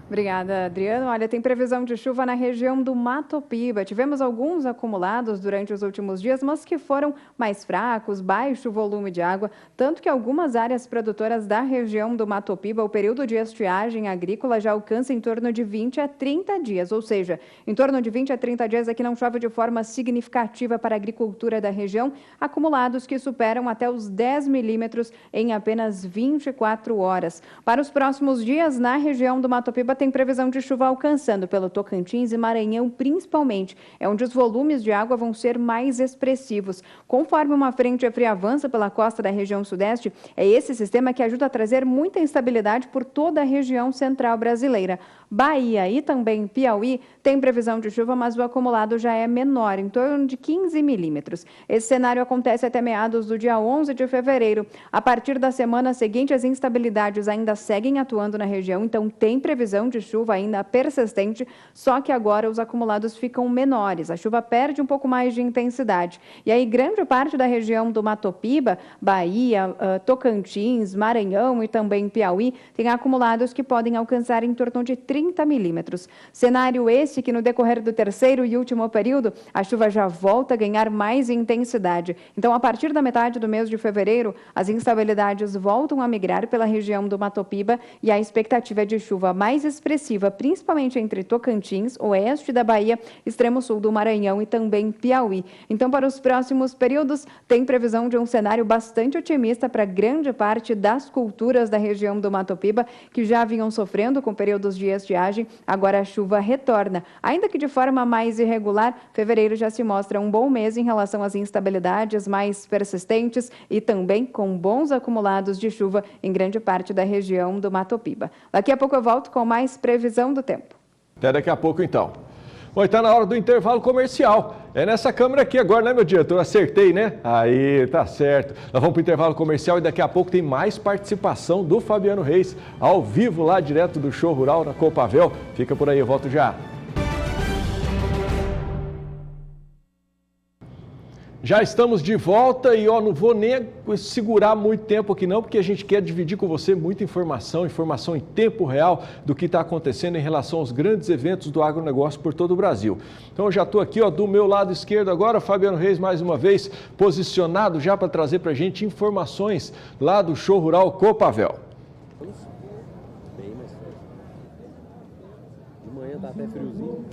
[SPEAKER 9] Obrigada, Adriano. Olha, tem previsão de chuva na região do Mato Piba. Tivemos alguns acumulados durante os últimos dias, mas que foram mais fracos, baixo volume de água, tanto que algumas áreas produtoras da região do Mato Piba, o período de estiagem agrícola já alcança em torno de 20 a 30 dias, ou seja, em torno de 20 a 30 dias é que não chove de forma significativa para a agricultura da região, acumulados que superam até os 10 milímetros em apenas 24 horas. Para os próximos dias, na região do Mato Piba, tem previsão de chuva alcançando pelo Tocantins e Maranhão, principalmente, é onde os volumes de água vão ser mais expressivos. Conforme uma frente fria avança pela costa da região sudeste, é esse sistema que ajuda a trazer muita instabilidade por toda a região central brasileira. Bahia e também Piauí tem previsão de chuva, mas o acumulado já é menor, em torno de 15 milímetros. Esse cenário acontece até meados do dia 11 de fevereiro. A partir da semana seguinte, as instabilidades ainda seguem atuando na região, então tem previsão de chuva ainda persistente, só que agora os acumulados ficam menores. A chuva perde um pouco mais de intensidade. E aí, grande parte da região do Mato Piba, Bahia, Tocantins, Maranhão e também Piauí, tem acumulados que podem alcançar em torno de 30 milímetros. Cenário esse que no decorrer do terceiro e último período, a chuva já volta a ganhar mais intensidade. Então, a partir da metade do mês de fevereiro, as instabilidades voltam a migrar pela região do Mato Piba e a expectativa é de chuva mais expressiva, principalmente entre Tocantins, oeste da Bahia, extremo sul do Maranhão e também Piauí. Então, para os próximos períodos, tem previsão de um cenário bastante otimista para grande parte das culturas da região do Mato Piba, que já vinham sofrendo com períodos de estiagem. Agora a chuva retorna. Ainda que de forma mais irregular, fevereiro já se mostra um bom mês em relação às instabilidades mais persistentes e também com bons acumulados de chuva em grande parte da região do Mato Piba. Daqui a pouco eu volto com mais previsão do tempo.
[SPEAKER 1] Até daqui a pouco, então. Bom, está na hora do intervalo comercial. É nessa câmera aqui agora, né, meu diretor? Acertei, né? Aí, tá certo. Nós vamos para o intervalo comercial e daqui a pouco tem mais participação do Fabiano Reis, ao vivo lá, direto do Show Rural na Copavel. Fica por aí, eu volto já. Já estamos de volta e não vou nem segurar muito tempo aqui não, porque a gente quer dividir com você muita informação em tempo real do que está acontecendo em relação aos grandes eventos do agronegócio por todo o Brasil. Então eu já estou aqui do meu lado esquerdo agora, Fabiano Reis mais uma vez posicionado já para trazer para a gente informações lá do Show Rural Copavel.
[SPEAKER 12] De manhã está até friozinho.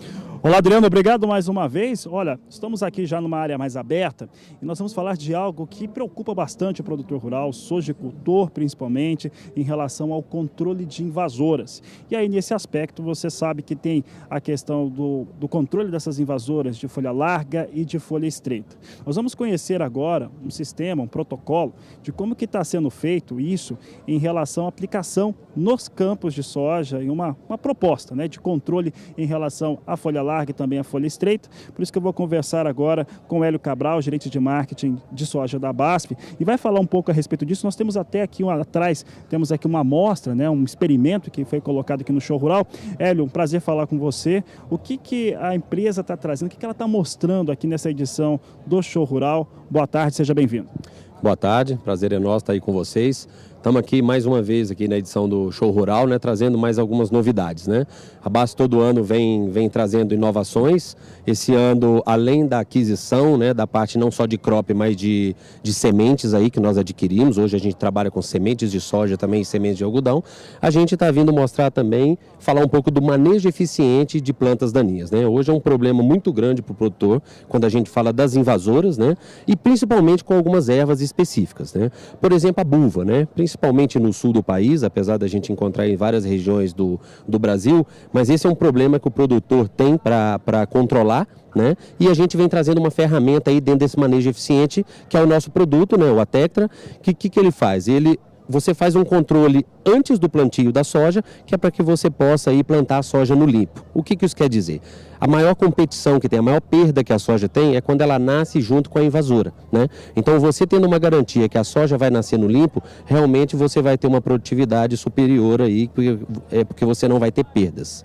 [SPEAKER 7] Olá, Adriano, obrigado mais uma vez. Olha, estamos aqui já numa área mais aberta e nós vamos falar de algo que preocupa bastante o produtor rural, o sojicultor principalmente, em relação ao controle de invasoras. E aí, nesse aspecto, você sabe que tem a questão do controle dessas invasoras de folha larga e de folha estreita. Nós vamos conhecer agora um sistema, um protocolo de como que está sendo feito isso em relação à aplicação nos campos de soja e uma proposta, né, de controle em relação à folha larga e também a folha estreita. Por isso que eu vou conversar agora com o Hélio Cabral, gerente de marketing de soja da BASF, e vai falar um pouco a respeito disso. Nós temos até aqui atrás, temos aqui uma amostra, né, um experimento que foi colocado aqui no Show Rural. Hélio, um prazer falar com você. O que a empresa está trazendo, o que ela está mostrando aqui nessa edição do Show Rural? Boa tarde, seja bem-vindo.
[SPEAKER 12] Boa tarde, prazer é nosso estar aí com vocês. Estamos aqui mais uma vez aqui na edição do Show Rural, né, trazendo mais algumas novidades, né? A BASF todo ano vem trazendo inovações. Esse ano, além da aquisição, né, da parte não só de crop, mas de sementes aí que nós adquirimos. Hoje a gente trabalha com sementes de soja também e sementes de algodão. A gente está vindo mostrar também, falar um pouco do manejo eficiente de plantas daninhas, né? Hoje é um problema muito grande para o produtor quando a gente fala das invasoras, né? E principalmente com algumas ervas específicas, né? Por exemplo, a buva, né? Principalmente no sul do país, apesar da gente encontrar em várias regiões do Brasil, mas esse é um problema que o produtor tem para controlar, né? E a gente vem trazendo uma ferramenta aí dentro desse manejo eficiente, que é o nosso produto, né? O Atectra. Que ele faz? Ele você faz um controle antes do plantio da soja, que é para que você possa aí plantar a soja no limpo. O que isso quer dizer? A maior competição que tem, a maior perda que a soja tem é quando ela nasce junto com a invasora, né? Então você tendo uma garantia que a soja vai nascer no limpo, realmente você vai ter uma produtividade superior aí, porque você não vai ter perdas.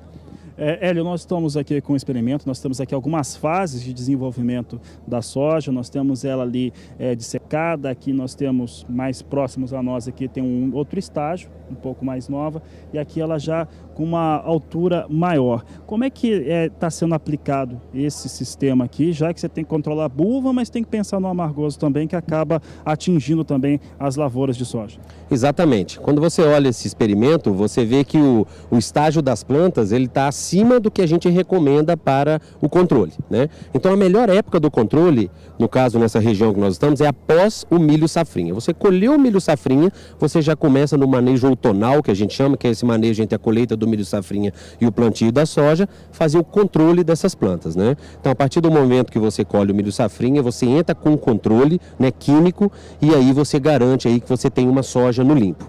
[SPEAKER 7] Hélio, nós estamos aqui com um experimento, nós temos aqui algumas fases de desenvolvimento da soja, nós temos ela ali dissecada, aqui nós temos mais próximos a nós, aqui tem um outro estágio, um pouco mais nova, e aqui ela já com uma altura maior. Como é que está sendo aplicado esse sistema aqui, já que você tem que controlar a buva, mas tem que pensar no amargoso também, que acaba atingindo também as lavouras de soja?
[SPEAKER 12] Exatamente. Quando você olha esse experimento, você vê que o estágio das plantas ele está acima do que a gente recomenda para o controle, né? Então a melhor época do controle, no caso nessa região que nós estamos, é após o milho safrinha. Você colheu o milho safrinha, você já começa no manejo outonal, que a gente chama, que é esse manejo entre a colheita do milho safrinha e o plantio da soja, fazer o controle dessas plantas, né? Então a partir do momento que você colhe o milho safrinha, você entra com o controle, né, químico, e aí você garante aí que você tem uma soja no limpo.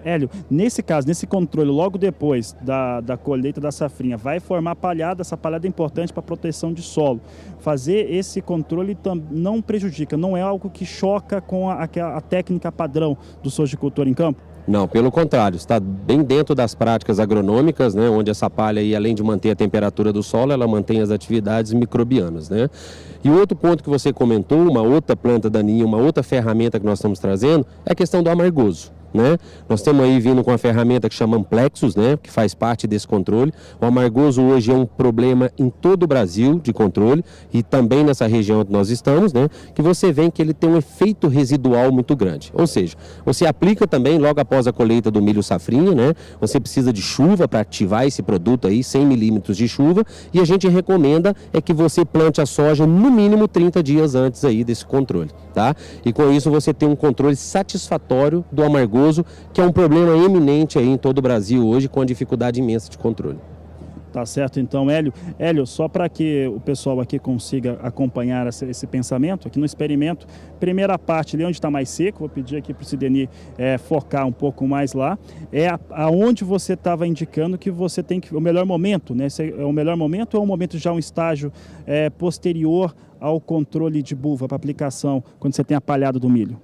[SPEAKER 7] Hélio, nesse caso, nesse controle, logo depois da colheita da safrinha, vai formar palhada, essa palhada é importante para a proteção de solo. Fazer esse controle não prejudica, não é algo que choca com a técnica padrão do sojicultor em campo?
[SPEAKER 12] Não, pelo contrário, está bem dentro das práticas agronômicas, né, onde essa palha, aí, além de manter a temperatura do solo, ela mantém as atividades microbianas, né? E o outro ponto que você comentou, uma outra planta daninha, uma outra ferramenta que nós estamos trazendo, é a questão do amargoso, né? Nós estamos aí vindo com uma ferramenta que chama Amplexus, né, que faz parte desse controle. O amargoso hoje é um problema em todo o Brasil de controle e também nessa região onde nós estamos, né, que você vê que ele tem um efeito residual muito grande. Ou seja, você aplica também logo após a colheita do milho safrinha, né, você precisa de chuva para ativar esse produto aí, 100 milímetros de chuva, e a gente recomenda que você plante a soja no mínimo 30 dias antes aí desse controle, tá? E com isso você tem um controle satisfatório do amargoso, que é um problema eminente aí em todo o Brasil hoje, com a dificuldade imensa de controle.
[SPEAKER 7] Tá certo então, Hélio. Hélio, só para que o pessoal aqui consiga acompanhar esse pensamento, aqui no experimento, primeira parte ali onde está mais seco, vou pedir aqui para o Sideni focar um pouco mais lá, é aonde você estava indicando que você tem que, o melhor momento, né? É o melhor momento ou é um momento já um estágio posterior ao controle de buva para aplicação, quando você tem a palhada do milho?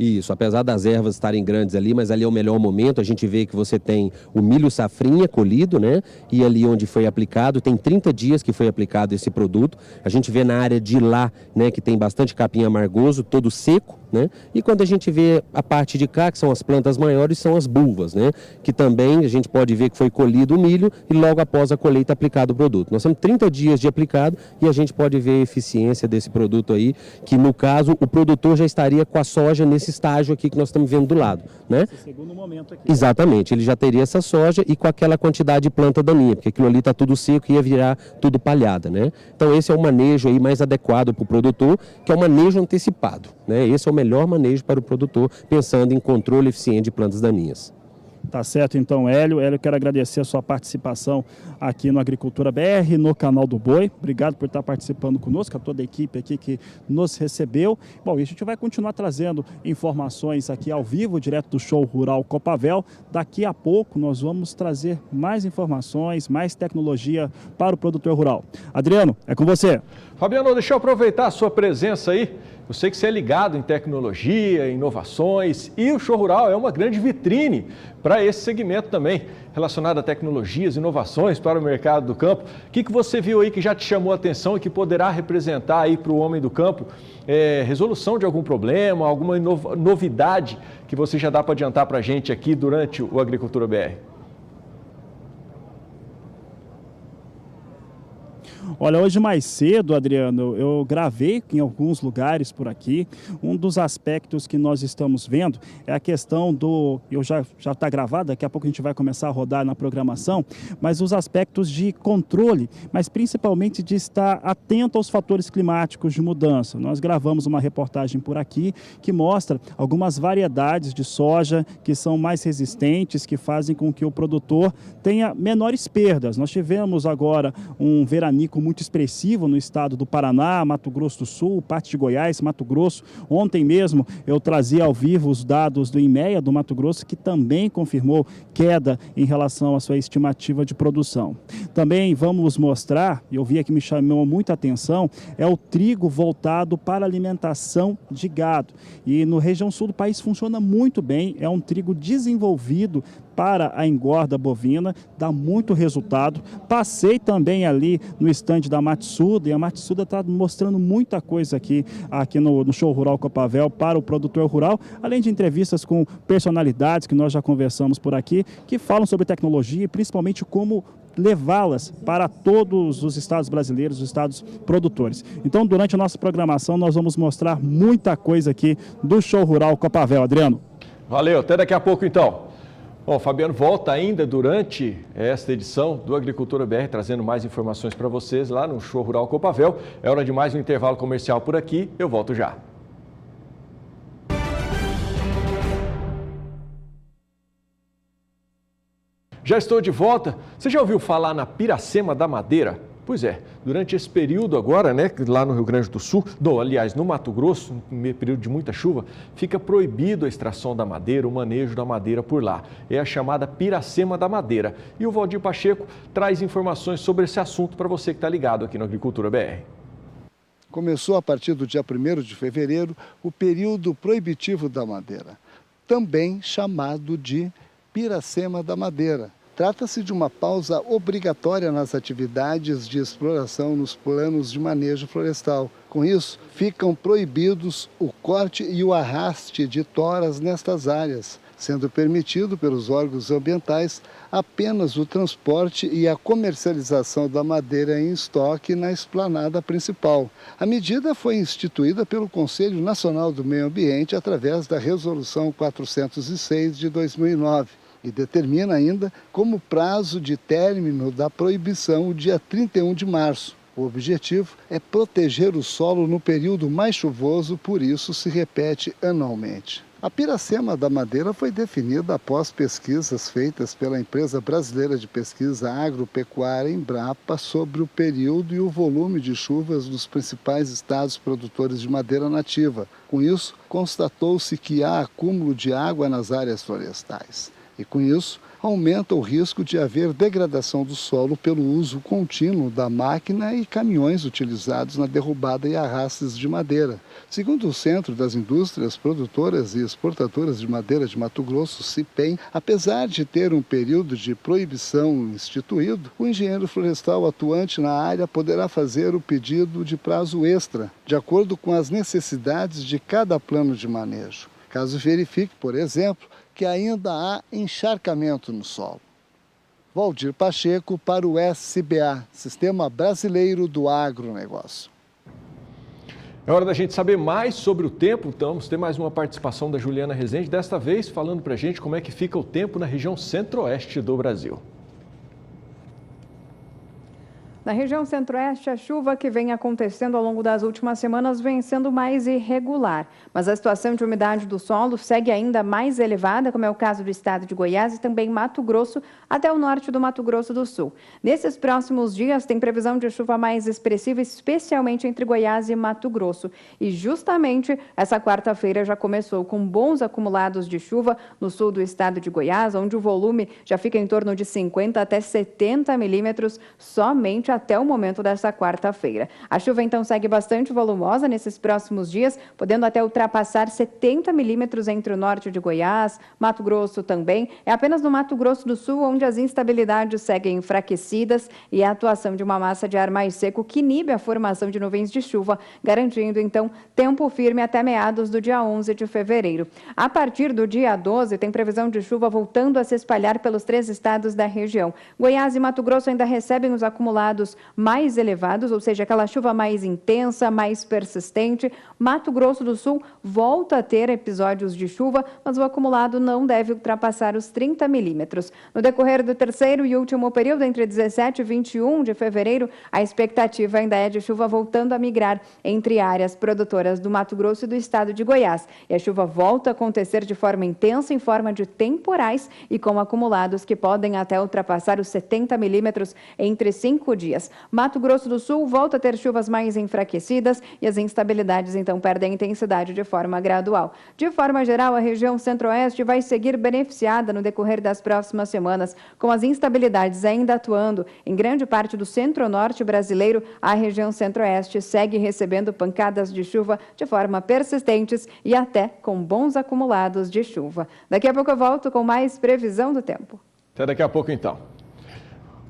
[SPEAKER 12] Isso, apesar das ervas estarem grandes ali, mas ali é o melhor momento, a gente vê que você tem o milho safrinha colhido, né? E ali onde foi aplicado, tem 30 dias que foi aplicado esse produto. A gente vê na área de lá, né, que tem bastante capim amargoso, todo seco, né? E quando a gente vê a parte de cá, que são as plantas maiores, são as bulvas, né? Que também a gente pode ver que foi colhido o milho e logo após a colheita aplicado o produto. Nós temos 30 dias de aplicado e a gente pode ver a eficiência desse produto aí, que no caso o produtor já estaria com a soja nesse estágio aqui que nós estamos vendo do lado, né?
[SPEAKER 7] Esse segundo momento aqui.
[SPEAKER 12] Exatamente, ele já teria essa soja e com aquela quantidade de planta daninha, porque aquilo ali está tudo seco e ia virar tudo palhada, né? Então esse é o manejo aí mais adequado para o produtor, que é o manejo antecipado, né? Esse é o melhor manejo para o produtor, pensando em controle eficiente de plantas daninhas.
[SPEAKER 7] Tá certo então, Hélio. Hélio, quero agradecer a sua participação aqui no Agricultura BR, no canal do Boi. Obrigado por estar participando conosco, a toda a equipe aqui que nos recebeu. Bom, e a gente vai continuar trazendo informações aqui ao vivo, direto do Show Rural Copavel. Daqui a pouco nós vamos trazer mais informações, mais tecnologia para o produtor rural. Adriano, é com você.
[SPEAKER 1] Fabiano, deixa eu aproveitar a sua presença aí. Eu sei que você é ligado em tecnologia, inovações, e o Show Rural é uma grande vitrine para esse segmento também, relacionado a tecnologias, inovações para o mercado do campo. O que você viu aí que já te chamou a atenção e que poderá representar aí para o homem do campo resolução de algum problema, alguma novidade que você já dá para adiantar para a gente aqui durante o Agricultura BR?
[SPEAKER 7] Olha, hoje mais cedo, Adriano, eu gravei em alguns lugares por aqui. Um dos aspectos que nós estamos vendo é a questão do... já está gravado, daqui a pouco a gente vai começar a rodar na programação, mas os aspectos de controle, mas principalmente de estar atento aos fatores climáticos de mudança. Nós gravamos uma reportagem por aqui que mostra algumas variedades de soja que são mais resistentes, que fazem com que o produtor tenha menores perdas. Nós tivemos agora um veranico pico muito expressivo no estado do Paraná, Mato Grosso do Sul, parte de Goiás, Mato Grosso. Ontem mesmo eu trazia ao vivo os dados do IMEA do Mato Grosso, que também confirmou queda em relação à sua estimativa de produção. Também vamos mostrar, e eu vi que me chamou muita atenção, é o trigo voltado para alimentação de gado. E na região sul do país funciona muito bem, é um trigo desenvolvido para a engorda bovina, dá muito resultado. Passei também ali no estande da Matsuda, e a Matsuda está mostrando muita coisa aqui no Show Rural Copavel para o produtor rural, além de entrevistas com personalidades que nós já conversamos por aqui, que falam sobre tecnologia e principalmente como levá-las para todos os estados brasileiros, os estados produtores. Então, durante a nossa programação, nós vamos mostrar muita coisa aqui do Show Rural Copavel. Adriano.
[SPEAKER 1] Valeu, até daqui a pouco então. Bom, o Fabiano volta ainda durante esta edição do Agricultura BR, trazendo mais informações para vocês lá no Show Rural Copavel. É hora de mais um intervalo comercial por aqui, eu volto já. Já estou de volta. Você já ouviu falar na Piracema da Madeira? Pois é, durante esse período agora, lá no Rio Grande do Sul, aliás, no Mato Grosso, no período de muita chuva, fica proibido a extração da madeira, o manejo da madeira por lá. É a chamada Piracema da Madeira. E o Valdir Pacheco traz informações sobre esse assunto para você que está ligado aqui no Agricultura BR.
[SPEAKER 11] Começou a partir do dia 1º de fevereiro o período proibitivo da madeira, também chamado de Piracema da Madeira. Trata-se de uma pausa obrigatória nas atividades de exploração nos planos de manejo florestal. Com isso, ficam proibidos o corte e o arraste de toras nestas áreas, sendo permitido pelos órgãos ambientais apenas o transporte e a comercialização da madeira em estoque na esplanada principal. A medida foi instituída pelo Conselho Nacional do Meio Ambiente através da Resolução 406 de 2009. E determina ainda como prazo de término da proibição o dia 31 de março. O objetivo é proteger o solo no período mais chuvoso, por isso se repete anualmente. A Piracema da Madeira foi definida após pesquisas feitas pela Empresa Brasileira de Pesquisa Agropecuária, Embrapa, sobre o período e o volume de chuvas dos principais estados produtores de madeira nativa. Com isso, constatou-se que há acúmulo de água nas áreas florestais. E com isso, aumenta o risco de haver degradação do solo pelo uso contínuo da máquina e caminhões utilizados na derrubada e arrastes de madeira. Segundo o Centro das Indústrias Produtoras e Exportadoras de Madeira de Mato Grosso, CIPEM, apesar de ter um período de proibição instituído, o engenheiro florestal atuante na área poderá fazer o pedido de prazo extra, de acordo com as necessidades de cada plano de manejo. Caso verifique, por exemplo, que ainda há encharcamento no solo. Valdir Pacheco para o SBA, Sistema Brasileiro do Agronegócio.
[SPEAKER 1] É hora da gente saber mais sobre o tempo, então vamos ter mais uma participação da Juliana Rezende, desta vez falando para a gente como é que fica o tempo na região centro-oeste do Brasil.
[SPEAKER 9] Na região centro-oeste, a chuva que vem acontecendo ao longo das últimas semanas vem sendo mais irregular. Mas a situação de umidade do solo segue ainda mais elevada, como é o caso do estado de Goiás e também Mato Grosso, até o norte do Mato Grosso do Sul. Nesses próximos dias, tem previsão de chuva mais expressiva, especialmente entre Goiás e Mato Grosso. E justamente essa quarta-feira já começou com bons acumulados de chuva no sul do estado de Goiás, onde o volume já fica em torno de 50 até 70 milímetros somente até o momento dessa quarta-feira. A chuva então segue bastante volumosa nesses próximos dias, podendo até ultrapassar 70 milímetros entre o norte de Goiás, Mato Grosso também. É apenas no Mato Grosso do Sul onde as instabilidades seguem enfraquecidas e a atuação de uma massa de ar mais seco que inibe a formação de nuvens de chuva, garantindo então tempo firme até meados do dia 11 de fevereiro. A partir do dia 12 tem previsão de chuva voltando a se espalhar pelos 3 estados da região. Goiás e Mato Grosso ainda recebem os acumulados mais elevados, ou seja, aquela chuva mais intensa, mais persistente. Mato Grosso do Sul volta a ter episódios de chuva, mas o acumulado não deve ultrapassar os 30 milímetros. No decorrer do terceiro e último período, entre 17 e 21 de fevereiro, a expectativa ainda é de chuva voltando a migrar entre áreas produtoras do Mato Grosso e do estado de Goiás. E a chuva volta a acontecer de forma intensa, em forma de temporais e com acumulados que podem até ultrapassar os 70 milímetros entre 5 dias. dias. Mato Grosso do Sul volta a ter chuvas mais enfraquecidas e as instabilidades então perdem intensidade de forma gradual. De forma geral, a região centro-oeste vai seguir beneficiada no decorrer das próximas semanas, com as instabilidades ainda atuando em grande parte do centro-norte brasileiro. A região centro-oeste segue recebendo pancadas de chuva de forma persistentes e até com bons acumulados de chuva. Daqui a pouco eu volto com mais previsão do tempo.
[SPEAKER 1] Até daqui a pouco, então.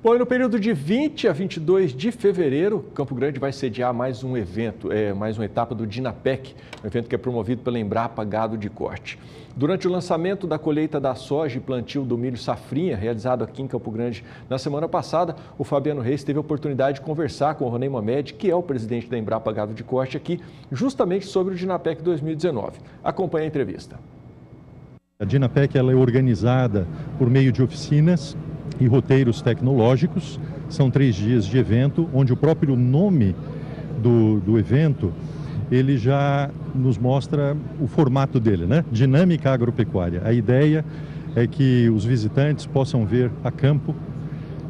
[SPEAKER 1] Bom, e no período de 20 a 22 de fevereiro, Campo Grande vai sediar mais um evento, mais uma etapa do Dinapec, um evento que é promovido pela Embrapa Gado de Corte. Durante o lançamento da colheita da soja e plantio do milho safrinha, realizado aqui em Campo Grande na semana passada, o Fabiano Reis teve a oportunidade de conversar com o Ronei Mohamed, que é o presidente da Embrapa Gado de Corte aqui, justamente sobre o Dinapec 2019. Acompanhe a entrevista.
[SPEAKER 13] A Dinapec ela é organizada por meio de oficinas e roteiros tecnológicos. São 3 dias de evento, onde o próprio nome do evento, ele já nos mostra o formato dele, né? Dinâmica agropecuária. A ideia é que os visitantes possam ver a campo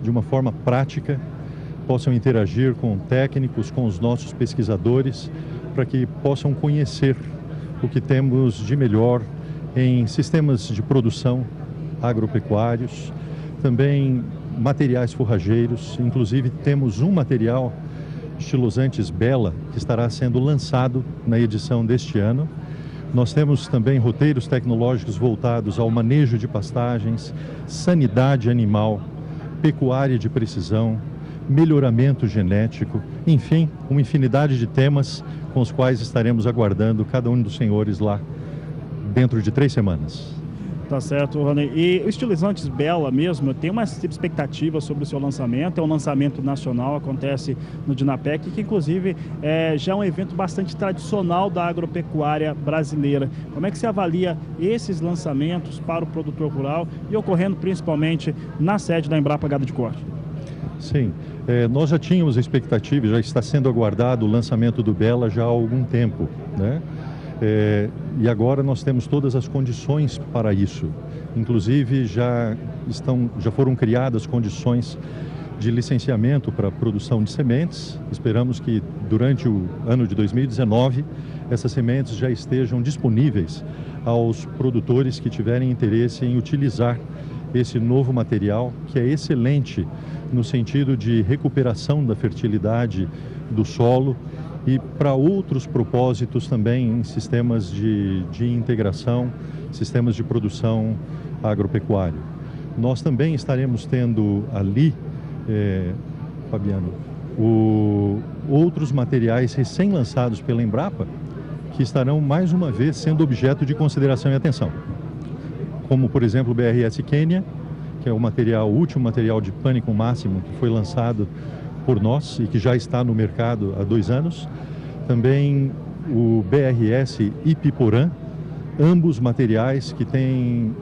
[SPEAKER 13] de uma forma prática, possam interagir com técnicos, com os nossos pesquisadores, para que possam conhecer o que temos de melhor em sistemas de produção agropecuários, também materiais forrageiros. Inclusive temos um material estilosantes Bela que estará sendo lançado na edição deste ano. Nós temos também roteiros tecnológicos voltados ao manejo de pastagens, sanidade animal, pecuária de precisão, melhoramento genético, enfim, uma infinidade de temas com os quais estaremos aguardando cada um dos senhores lá dentro de 3 semanas.
[SPEAKER 7] Tá certo, Rony. E o Estilizantes Bela mesmo, tem uma expectativa sobre o seu lançamento, é um lançamento nacional, acontece no Dinapec, que inclusive já é um evento bastante tradicional da agropecuária brasileira. Como é que você avalia esses lançamentos para o produtor rural e ocorrendo principalmente na sede da Embrapa Gado de Corte?
[SPEAKER 13] Sim, nós já tínhamos a expectativa, já está sendo aguardado o lançamento do Bela já há algum tempo, né? E agora nós temos todas as condições para isso. Inclusive já foram criadas condições de licenciamento para a produção de sementes. Esperamos que durante o ano de 2019 essas sementes já estejam disponíveis aos produtores que tiverem interesse em utilizar esse novo material, que é excelente no sentido de recuperação da fertilidade do solo e para outros propósitos também em sistemas de integração, sistemas de produção agropecuária. Nós também estaremos tendo ali, Fabiano, outros materiais recém-lançados pela Embrapa que estarão mais uma vez sendo objeto de consideração e atenção. Como, por exemplo, o BRS Quênia, que é o último material de pânico máximo que foi lançado por nós e que já está no mercado há 2 anos. Também o BRS Ipiporã, ambos materiais que têm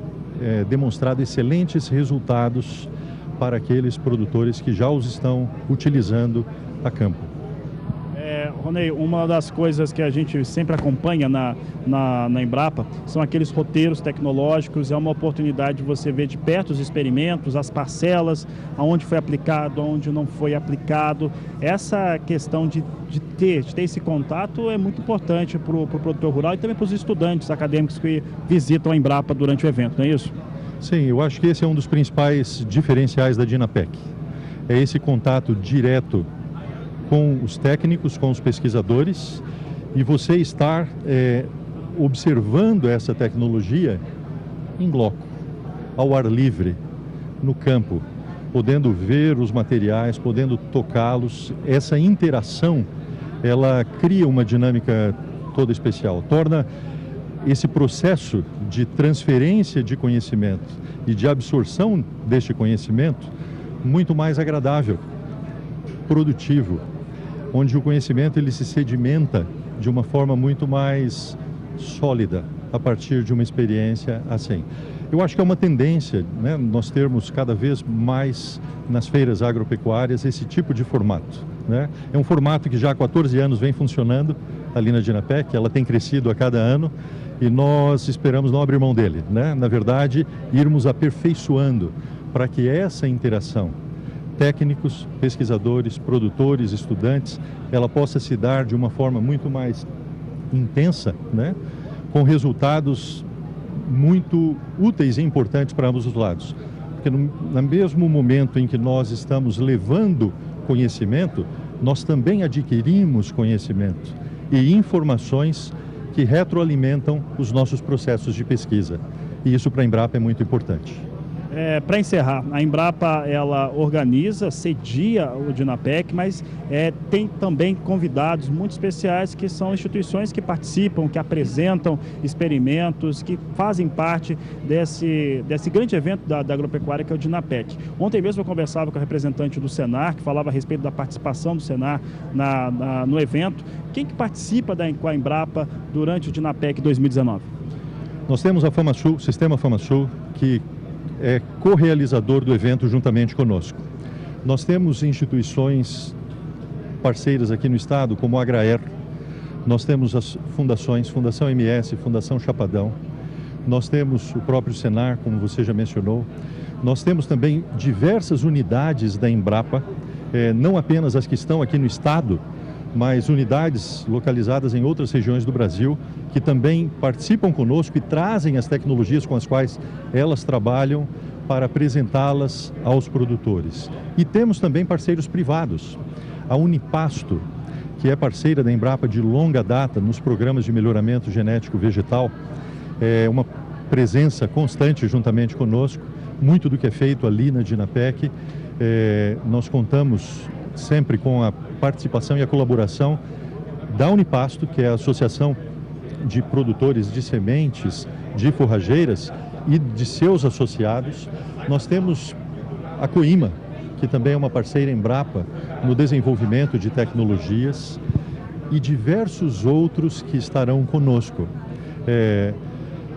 [SPEAKER 13] demonstrado excelentes resultados para aqueles produtores que já os estão utilizando a campo.
[SPEAKER 7] Ronei, uma das coisas que a gente sempre acompanha na Embrapa são aqueles roteiros tecnológicos. É uma oportunidade de você ver de perto os experimentos, as parcelas, aonde foi aplicado, aonde não foi aplicado. Essa questão de ter esse contato é muito importante para o produtor rural e também para os estudantes acadêmicos que visitam a Embrapa durante o evento, não é isso?
[SPEAKER 13] Sim, eu acho que esse é um dos principais diferenciais da Dinapec. É esse contato direto com os técnicos, com os pesquisadores, e você estar observando essa tecnologia em loco, ao ar livre, no campo, podendo ver os materiais, podendo tocá-los. Essa interação, ela cria uma dinâmica toda especial, torna esse processo de transferência de conhecimento e de absorção deste conhecimento muito mais agradável, produtivo, onde o conhecimento ele se sedimenta de uma forma muito mais sólida a partir de uma experiência assim. Eu acho que é uma tendência, né, nós termos cada vez mais nas feiras agropecuárias esse tipo de formato, né? É um formato que já há 14 anos vem funcionando ali na Dinapec, ela tem crescido a cada ano e nós esperamos não abrir mão dele, né? Na verdade, irmos aperfeiçoando para que essa interação técnicos, pesquisadores, produtores, estudantes, ela possa se dar de uma forma muito mais intensa, né? Com resultados muito úteis e importantes para ambos os lados. Porque no mesmo momento em que nós estamos levando conhecimento, nós também adquirimos conhecimento e informações que retroalimentam os nossos processos de pesquisa. E isso para a Embrapa é muito importante.
[SPEAKER 7] Para encerrar, a Embrapa ela organiza, cedia o Dinapec, mas tem também convidados muito especiais que são instituições que participam, que apresentam experimentos, que fazem parte desse grande evento da agropecuária que é o Dinapec. Ontem mesmo eu conversava com a representante do Senar, que falava a respeito da participação do Senar no evento. Quem que participa com a Embrapa durante o Dinapec 2019?
[SPEAKER 13] Nós temos a FamaSul, o Sistema FamaSul, que é co-realizador do evento juntamente conosco. Nós temos instituições parceiras aqui no estado, como a Agraer, nós temos as fundações, Fundação MS, Fundação Chapadão, nós temos o próprio Senar, como você já mencionou, nós temos também diversas unidades da Embrapa, não apenas as que estão aqui no estado, mas unidades localizadas em outras regiões do Brasil, que também participam conosco e trazem as tecnologias com as quais elas trabalham para apresentá-las aos produtores. E temos também parceiros privados. A Unipasto, que é parceira da Embrapa de longa data nos programas de melhoramento genético vegetal, é uma presença constante juntamente conosco. Muito do que é feito ali na Dinapec, nós contamos sempre com a participação e a colaboração da Unipasto, que é a Associação de Produtores de Sementes de Forrageiras, e de seus associados. Nós temos a Coima, que também é uma parceira Embrapa no desenvolvimento de tecnologias, e diversos outros que estarão conosco.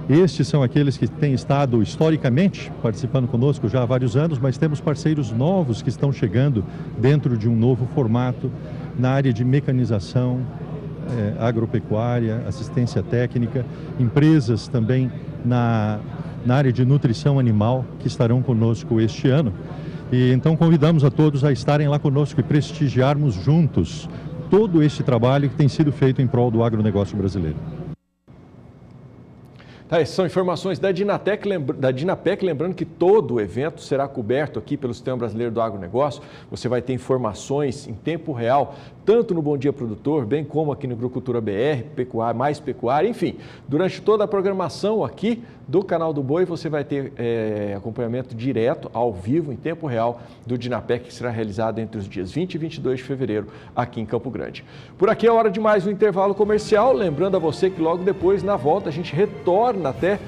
[SPEAKER 13] Estes são aqueles que têm estado historicamente participando conosco já há vários anos, mas temos parceiros novos que estão chegando dentro de um novo formato na área de mecanização agropecuária, assistência técnica, empresas também na área de nutrição animal que estarão conosco este ano. E então convidamos a todos a estarem lá conosco e prestigiarmos juntos todo este trabalho que tem sido feito em prol do agronegócio brasileiro.
[SPEAKER 1] São informações da Dinapec, lembrando que todo o evento será coberto aqui pelo Sistema Brasileiro do Agronegócio. Você vai ter informações em tempo real, tanto no Bom Dia Produtor, bem como aqui no Agricultura BR, Mais Pecuária, enfim. Durante toda a programação aqui do Canal do Boi, você vai ter acompanhamento direto, ao vivo, em tempo real, do Dinapec, que será realizado entre os dias 20 e 22 de fevereiro, aqui em Campo Grande. Por aqui é hora de mais um intervalo comercial, lembrando a você que logo depois, na volta, a gente retorna até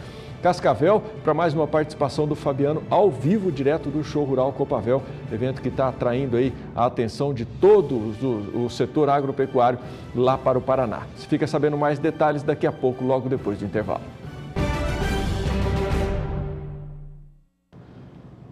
[SPEAKER 1] Cascavel para mais uma participação do Fabiano ao vivo, direto do Show Rural Copavel, evento que está atraindo aí a atenção de todo o setor agropecuário lá para o Paraná. Você fica sabendo mais detalhes daqui a pouco, logo depois do intervalo.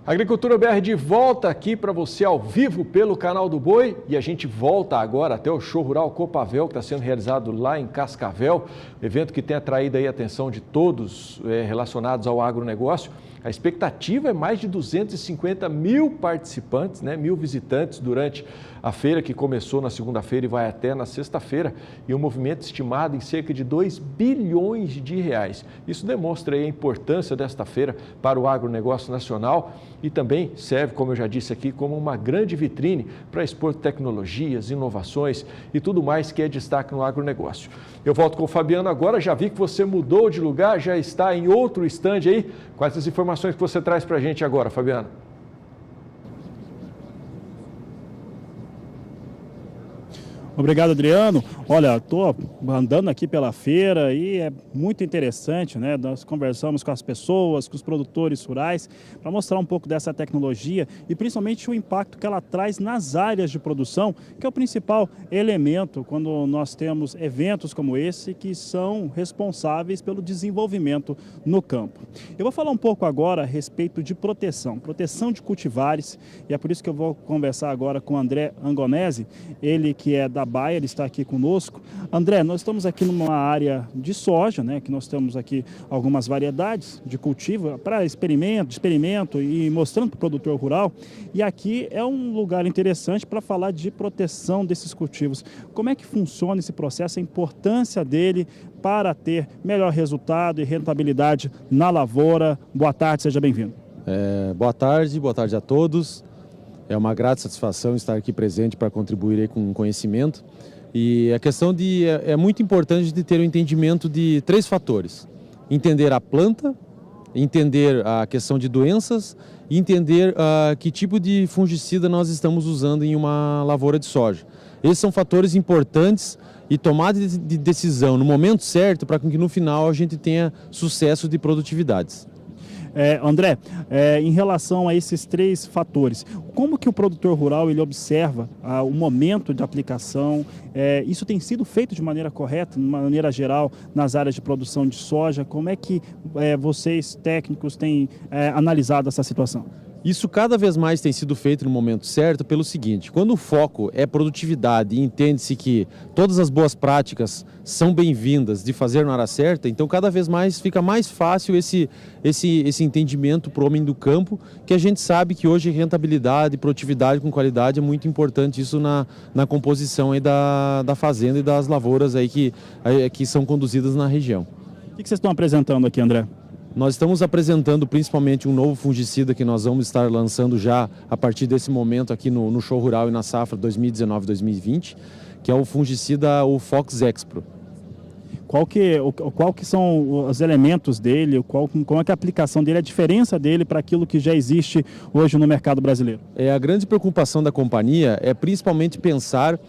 [SPEAKER 1] Agricultura BR de volta aqui para você ao vivo pelo Canal do Boi, e a gente volta agora até o Show Rural Copavel, que está sendo realizado lá em Cascavel, evento que tem atraído aí a atenção de todos relacionados ao agronegócio. A expectativa é mais de 250 mil participantes, 1.000 visitantes durante a feira, que começou na segunda-feira e vai até na sexta-feira, e um movimento estimado em cerca de 2 bilhões de reais. Isso demonstra aí a importância desta feira para o agronegócio nacional e também serve, como eu já disse aqui, como uma grande vitrine para expor tecnologias, inovações e tudo mais que é destaque no agronegócio. Eu volto com o Fabiano agora, já vi que você mudou de lugar, já está em outro estande aí. Quais as informações que você traz para a gente agora, Fabiano?
[SPEAKER 7] Obrigado, Adriano. Olha, estou andando aqui pela feira e é muito interessante, né? Nós conversamos com as pessoas, com os produtores rurais, para mostrar um pouco dessa tecnologia e principalmente o impacto que ela traz nas áreas de produção, que é o principal elemento quando nós temos eventos como esse que são responsáveis pelo desenvolvimento no campo. Eu vou falar um pouco agora a respeito de proteção de cultivares, e é por isso que eu vou conversar agora com o André Angonese, ele que é da Bayer está aqui conosco. André, nós estamos aqui numa área de soja, né, que nós temos aqui algumas variedades de cultivo para experimento e mostrando para o produtor rural. E aqui é um lugar interessante para falar de proteção desses cultivos. Como é que funciona esse processo, a importância dele para ter melhor resultado e rentabilidade na lavoura? Boa tarde, seja bem-vindo.
[SPEAKER 12] Boa tarde a todos. É uma grata satisfação estar aqui presente para contribuir aí com conhecimento. E a questão é muito importante de ter o entendimento de 3 fatores. Entender a planta, entender a questão de doenças e entender que tipo de fungicida nós estamos usando em uma lavoura de soja. Esses são fatores importantes e tomada de decisão no momento certo para que no final a gente tenha sucesso de produtividades.
[SPEAKER 7] André, em relação a esses 3 fatores, como que o produtor rural ele observa o momento de aplicação? Isso tem sido feito de maneira correta, de maneira geral, nas áreas de produção de soja? Como é que vocês, técnicos, têm analisado essa situação?
[SPEAKER 12] Isso cada vez mais tem sido feito no momento certo pelo seguinte: quando o foco é produtividade e entende-se que todas as boas práticas são bem-vindas de fazer na hora certa, então cada vez mais fica mais fácil esse entendimento para o homem do campo, que a gente sabe que hoje rentabilidade, produtividade com qualidade é muito importante, isso na composição aí da fazenda e das lavouras aí que são conduzidas na região.
[SPEAKER 7] O que vocês estão apresentando aqui, André?
[SPEAKER 12] Nós estamos apresentando principalmente um novo fungicida que nós vamos estar lançando já a partir desse momento aqui no Show Rural e na safra 2019-2020, que é o fungicida, o Fox Expro.
[SPEAKER 7] Qual que são os elementos dele, como é que a aplicação dele, a diferença dele para aquilo que já existe hoje no mercado brasileiro?
[SPEAKER 12] A grande preocupação da companhia é principalmente pensar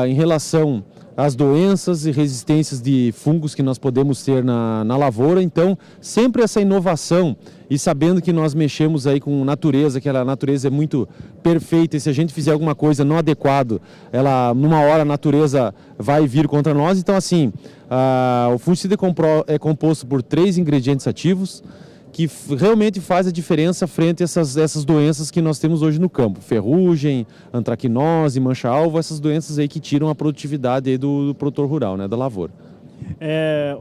[SPEAKER 12] em relação às doenças e resistências de fungos que nós podemos ter na lavoura. Então, sempre essa inovação e sabendo que nós mexemos aí com natureza, que a natureza é muito perfeita e se a gente fizer alguma coisa não adequado, numa hora a natureza vai vir contra nós. Então, assim, o fungicida é composto por 3 ingredientes ativos que realmente faz a diferença frente a essas doenças que nós temos hoje no campo. Ferrugem, antracnose, mancha-alvo, essas doenças aí que tiram a produtividade aí do produtor rural, né, da lavoura.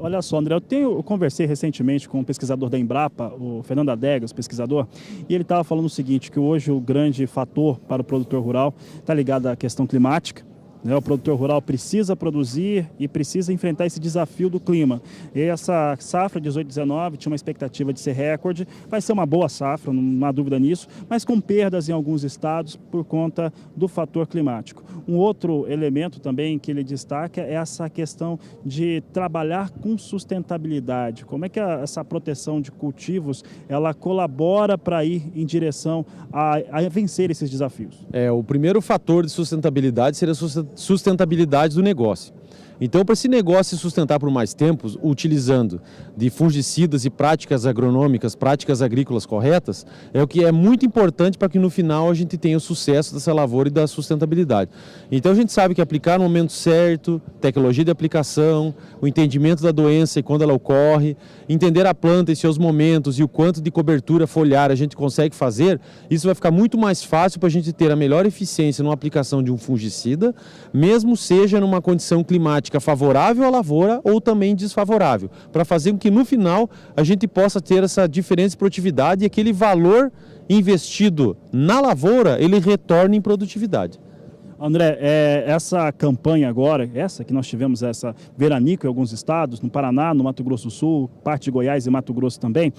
[SPEAKER 7] Olha só, André, eu conversei recentemente com um pesquisador da Embrapa, o Fernando Adegas, pesquisador, e ele estava falando o seguinte, que hoje o grande fator para o produtor rural está ligado à questão climática. O produtor rural precisa produzir e precisa enfrentar esse desafio do clima. E essa safra 18-19 tinha uma expectativa de ser recorde, vai ser uma boa safra, não há dúvida nisso, mas com perdas em alguns estados por conta do fator climático. Um outro elemento também que ele destaca é essa questão de trabalhar com sustentabilidade. Como é que essa proteção de cultivos ela colabora para ir em direção a vencer esses desafios?
[SPEAKER 12] O primeiro fator de sustentabilidade seria a sustentabilidade do negócio. Então, para esse negócio se sustentar por mais tempo, utilizando de fungicidas e práticas agronômicas, práticas agrícolas corretas, é o que é muito importante para que no final a gente tenha o sucesso dessa lavoura e da sustentabilidade. Então, a gente sabe que aplicar no momento certo, tecnologia de aplicação, o entendimento da doença e quando ela ocorre, entender a planta e seus momentos e o quanto de cobertura foliar a gente consegue fazer, isso vai ficar muito mais fácil para a gente ter a melhor eficiência numa aplicação de um fungicida, mesmo seja numa condição climática favorável à lavoura ou também desfavorável, para fazer com que no final a gente possa ter essa diferença de produtividade e aquele valor investido na lavoura, ele retorne em produtividade.
[SPEAKER 7] André, essa campanha agora, essa que nós tivemos, essa veranico em alguns estados, no Paraná, no Mato Grosso do Sul, parte de Goiás e Mato Grosso também,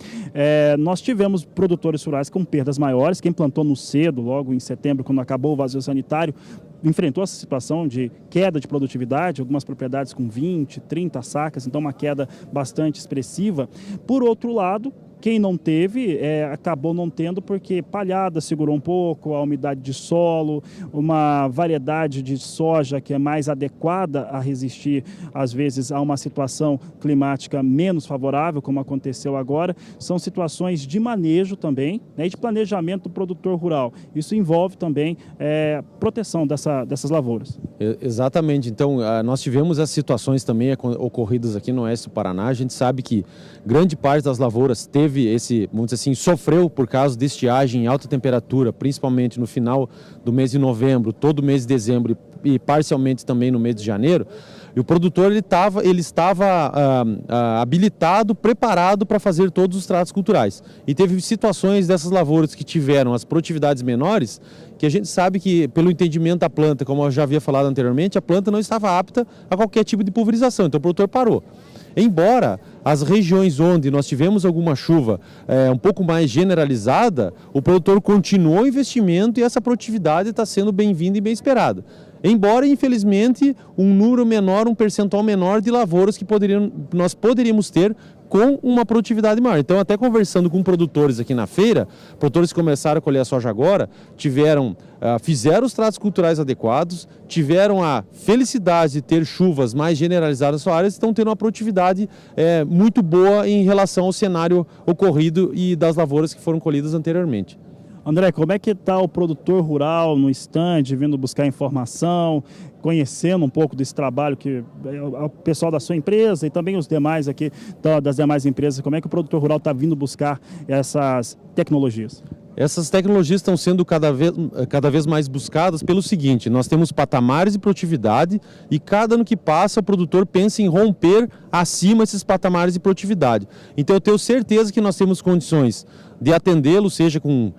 [SPEAKER 7] nós tivemos produtores rurais com perdas maiores. Quem plantou no cedo, logo em setembro, quando acabou o vazio sanitário, enfrentou essa situação de queda de produtividade, algumas propriedades com 20, 30 sacas, então uma queda bastante expressiva. Por outro lado, quem não teve, acabou não tendo porque palhada segurou um pouco, a umidade de solo, uma variedade de soja que é mais adequada a resistir, às vezes, a uma situação climática menos favorável, como aconteceu agora. São situações de manejo também, né, e de planejamento do produtor rural. Isso envolve também proteção dessas lavouras.
[SPEAKER 12] Exatamente. Então, nós tivemos as situações também ocorridas aqui no oeste do Paraná. A gente sabe que grande parte das lavouras teve vamos dizer assim, sofreu por causa de estiagem em alta temperatura, principalmente no final do mês de novembro, todo mês de dezembro e parcialmente também no mês de janeiro, e o produtor ele estava habilitado, preparado para fazer todos os tratos culturais. E teve situações dessas lavouras que tiveram as produtividades menores, que a gente sabe que, pelo entendimento da planta, como eu já havia falado anteriormente, a planta não estava apta a qualquer tipo de pulverização, então o produtor parou. Embora as regiões onde nós tivemos alguma chuva um pouco mais generalizada, o produtor continuou o investimento e essa produtividade está sendo bem-vinda e bem esperada. Embora, infelizmente, um número menor, um percentual menor de lavouras que nós poderíamos ter com uma produtividade maior. Então, até conversando com produtores aqui na feira, produtores que começaram a colher a soja agora, fizeram os tratos culturais adequados, tiveram a felicidade de ter chuvas mais generalizadas nas suas áreas, estão tendo uma produtividade muito boa em relação ao cenário ocorrido e das lavouras que foram colhidas anteriormente.
[SPEAKER 7] André, como é que está o produtor rural no estande, vindo buscar informação, conhecendo um pouco desse trabalho que o pessoal da sua empresa e também os demais aqui, das demais empresas, como é que o produtor rural está vindo buscar essas tecnologias?
[SPEAKER 12] Essas tecnologias estão sendo cada vez mais buscadas pelo seguinte: nós temos patamares de produtividade e cada ano que passa o produtor pensa em romper acima esses patamares de produtividade. Então eu tenho certeza que nós temos condições de atendê-lo, seja com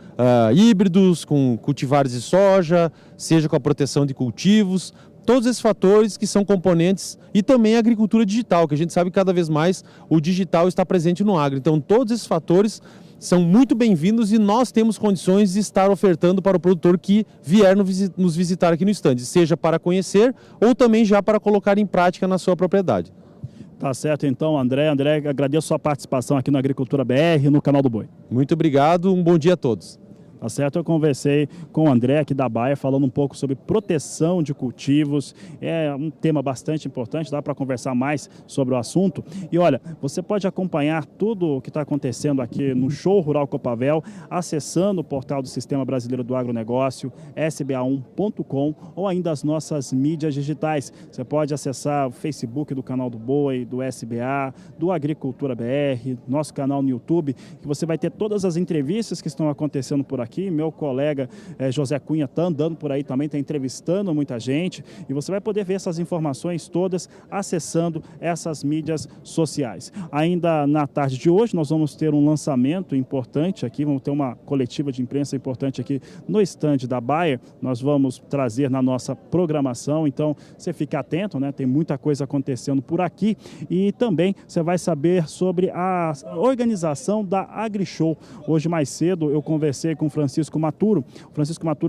[SPEAKER 12] híbridos, com cultivares de soja, seja com a proteção de cultivos, todos esses fatores que são componentes, e também a agricultura digital, que a gente sabe que cada vez mais o digital está presente no agro. Então todos esses fatores são muito bem-vindos e nós temos condições de estar ofertando para o produtor que vier nos visitar aqui no estande, seja para conhecer ou também já para colocar em prática na sua propriedade.
[SPEAKER 7] Tá certo então, André. André, agradeço a sua participação aqui no Agricultura BR, no Canal do Boi.
[SPEAKER 12] Muito obrigado, um bom dia a todos.
[SPEAKER 7] Tá certo? Eu conversei com o André aqui da Bayer, falando um pouco sobre proteção de cultivos. É um tema bastante importante, dá para conversar mais sobre o assunto. E olha, você pode acompanhar tudo o que está acontecendo aqui no Show Rural Copavel, acessando o portal do Sistema Brasileiro do Agronegócio, sba1.com, ou ainda as nossas mídias digitais. Você pode acessar o Facebook do Canal do Boi, do SBA, do Agricultura BR, nosso canal no YouTube, que você vai ter todas as entrevistas que estão acontecendo por aqui. Meu colega José Cunha está andando por aí também, está entrevistando muita gente, e você vai poder ver essas informações todas acessando essas mídias sociais. Ainda na tarde de hoje nós vamos ter um lançamento importante aqui, vamos ter uma coletiva de imprensa importante aqui no estande da Bayer, nós vamos trazer na nossa programação, então você fica atento, né? Tem muita coisa acontecendo por aqui, e também você vai saber sobre a organização da AgriShow. Hoje mais cedo eu conversei com Francisco Maturo,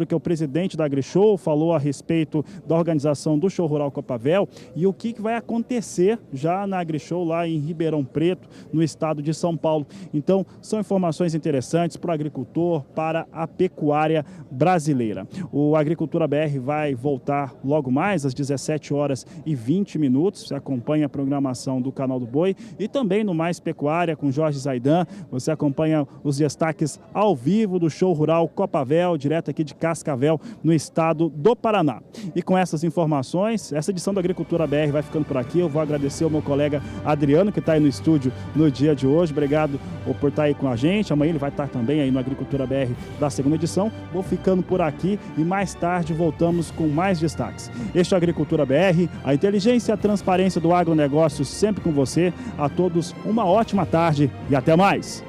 [SPEAKER 7] que é o presidente da AgriShow, falou a respeito da organização do Show Rural Copavel e o que vai acontecer já na AgriShow lá em Ribeirão Preto, no estado de São Paulo. Então, são informações interessantes para o agricultor, para a pecuária brasileira. O Agricultura BR vai voltar logo mais às 17h20. Você acompanha a programação do Canal do Boi e também no Mais Pecuária com Jorge Zaidan. Você acompanha os destaques ao vivo do Show Rural Copavel, direto aqui de Cascavel, no estado do Paraná. E com essas informações, essa edição da Agricultura BR vai ficando por aqui. Eu vou agradecer ao meu colega Adriano, que está aí no estúdio no dia de hoje. Obrigado por estar aí com a gente. Amanhã ele vai estar também aí no Agricultura BR da segunda edição. Vou ficando por aqui e mais tarde voltamos com mais destaques. Este é o Agricultura BR, a inteligência e a transparência do agronegócio sempre com você. A todos uma ótima tarde e até mais!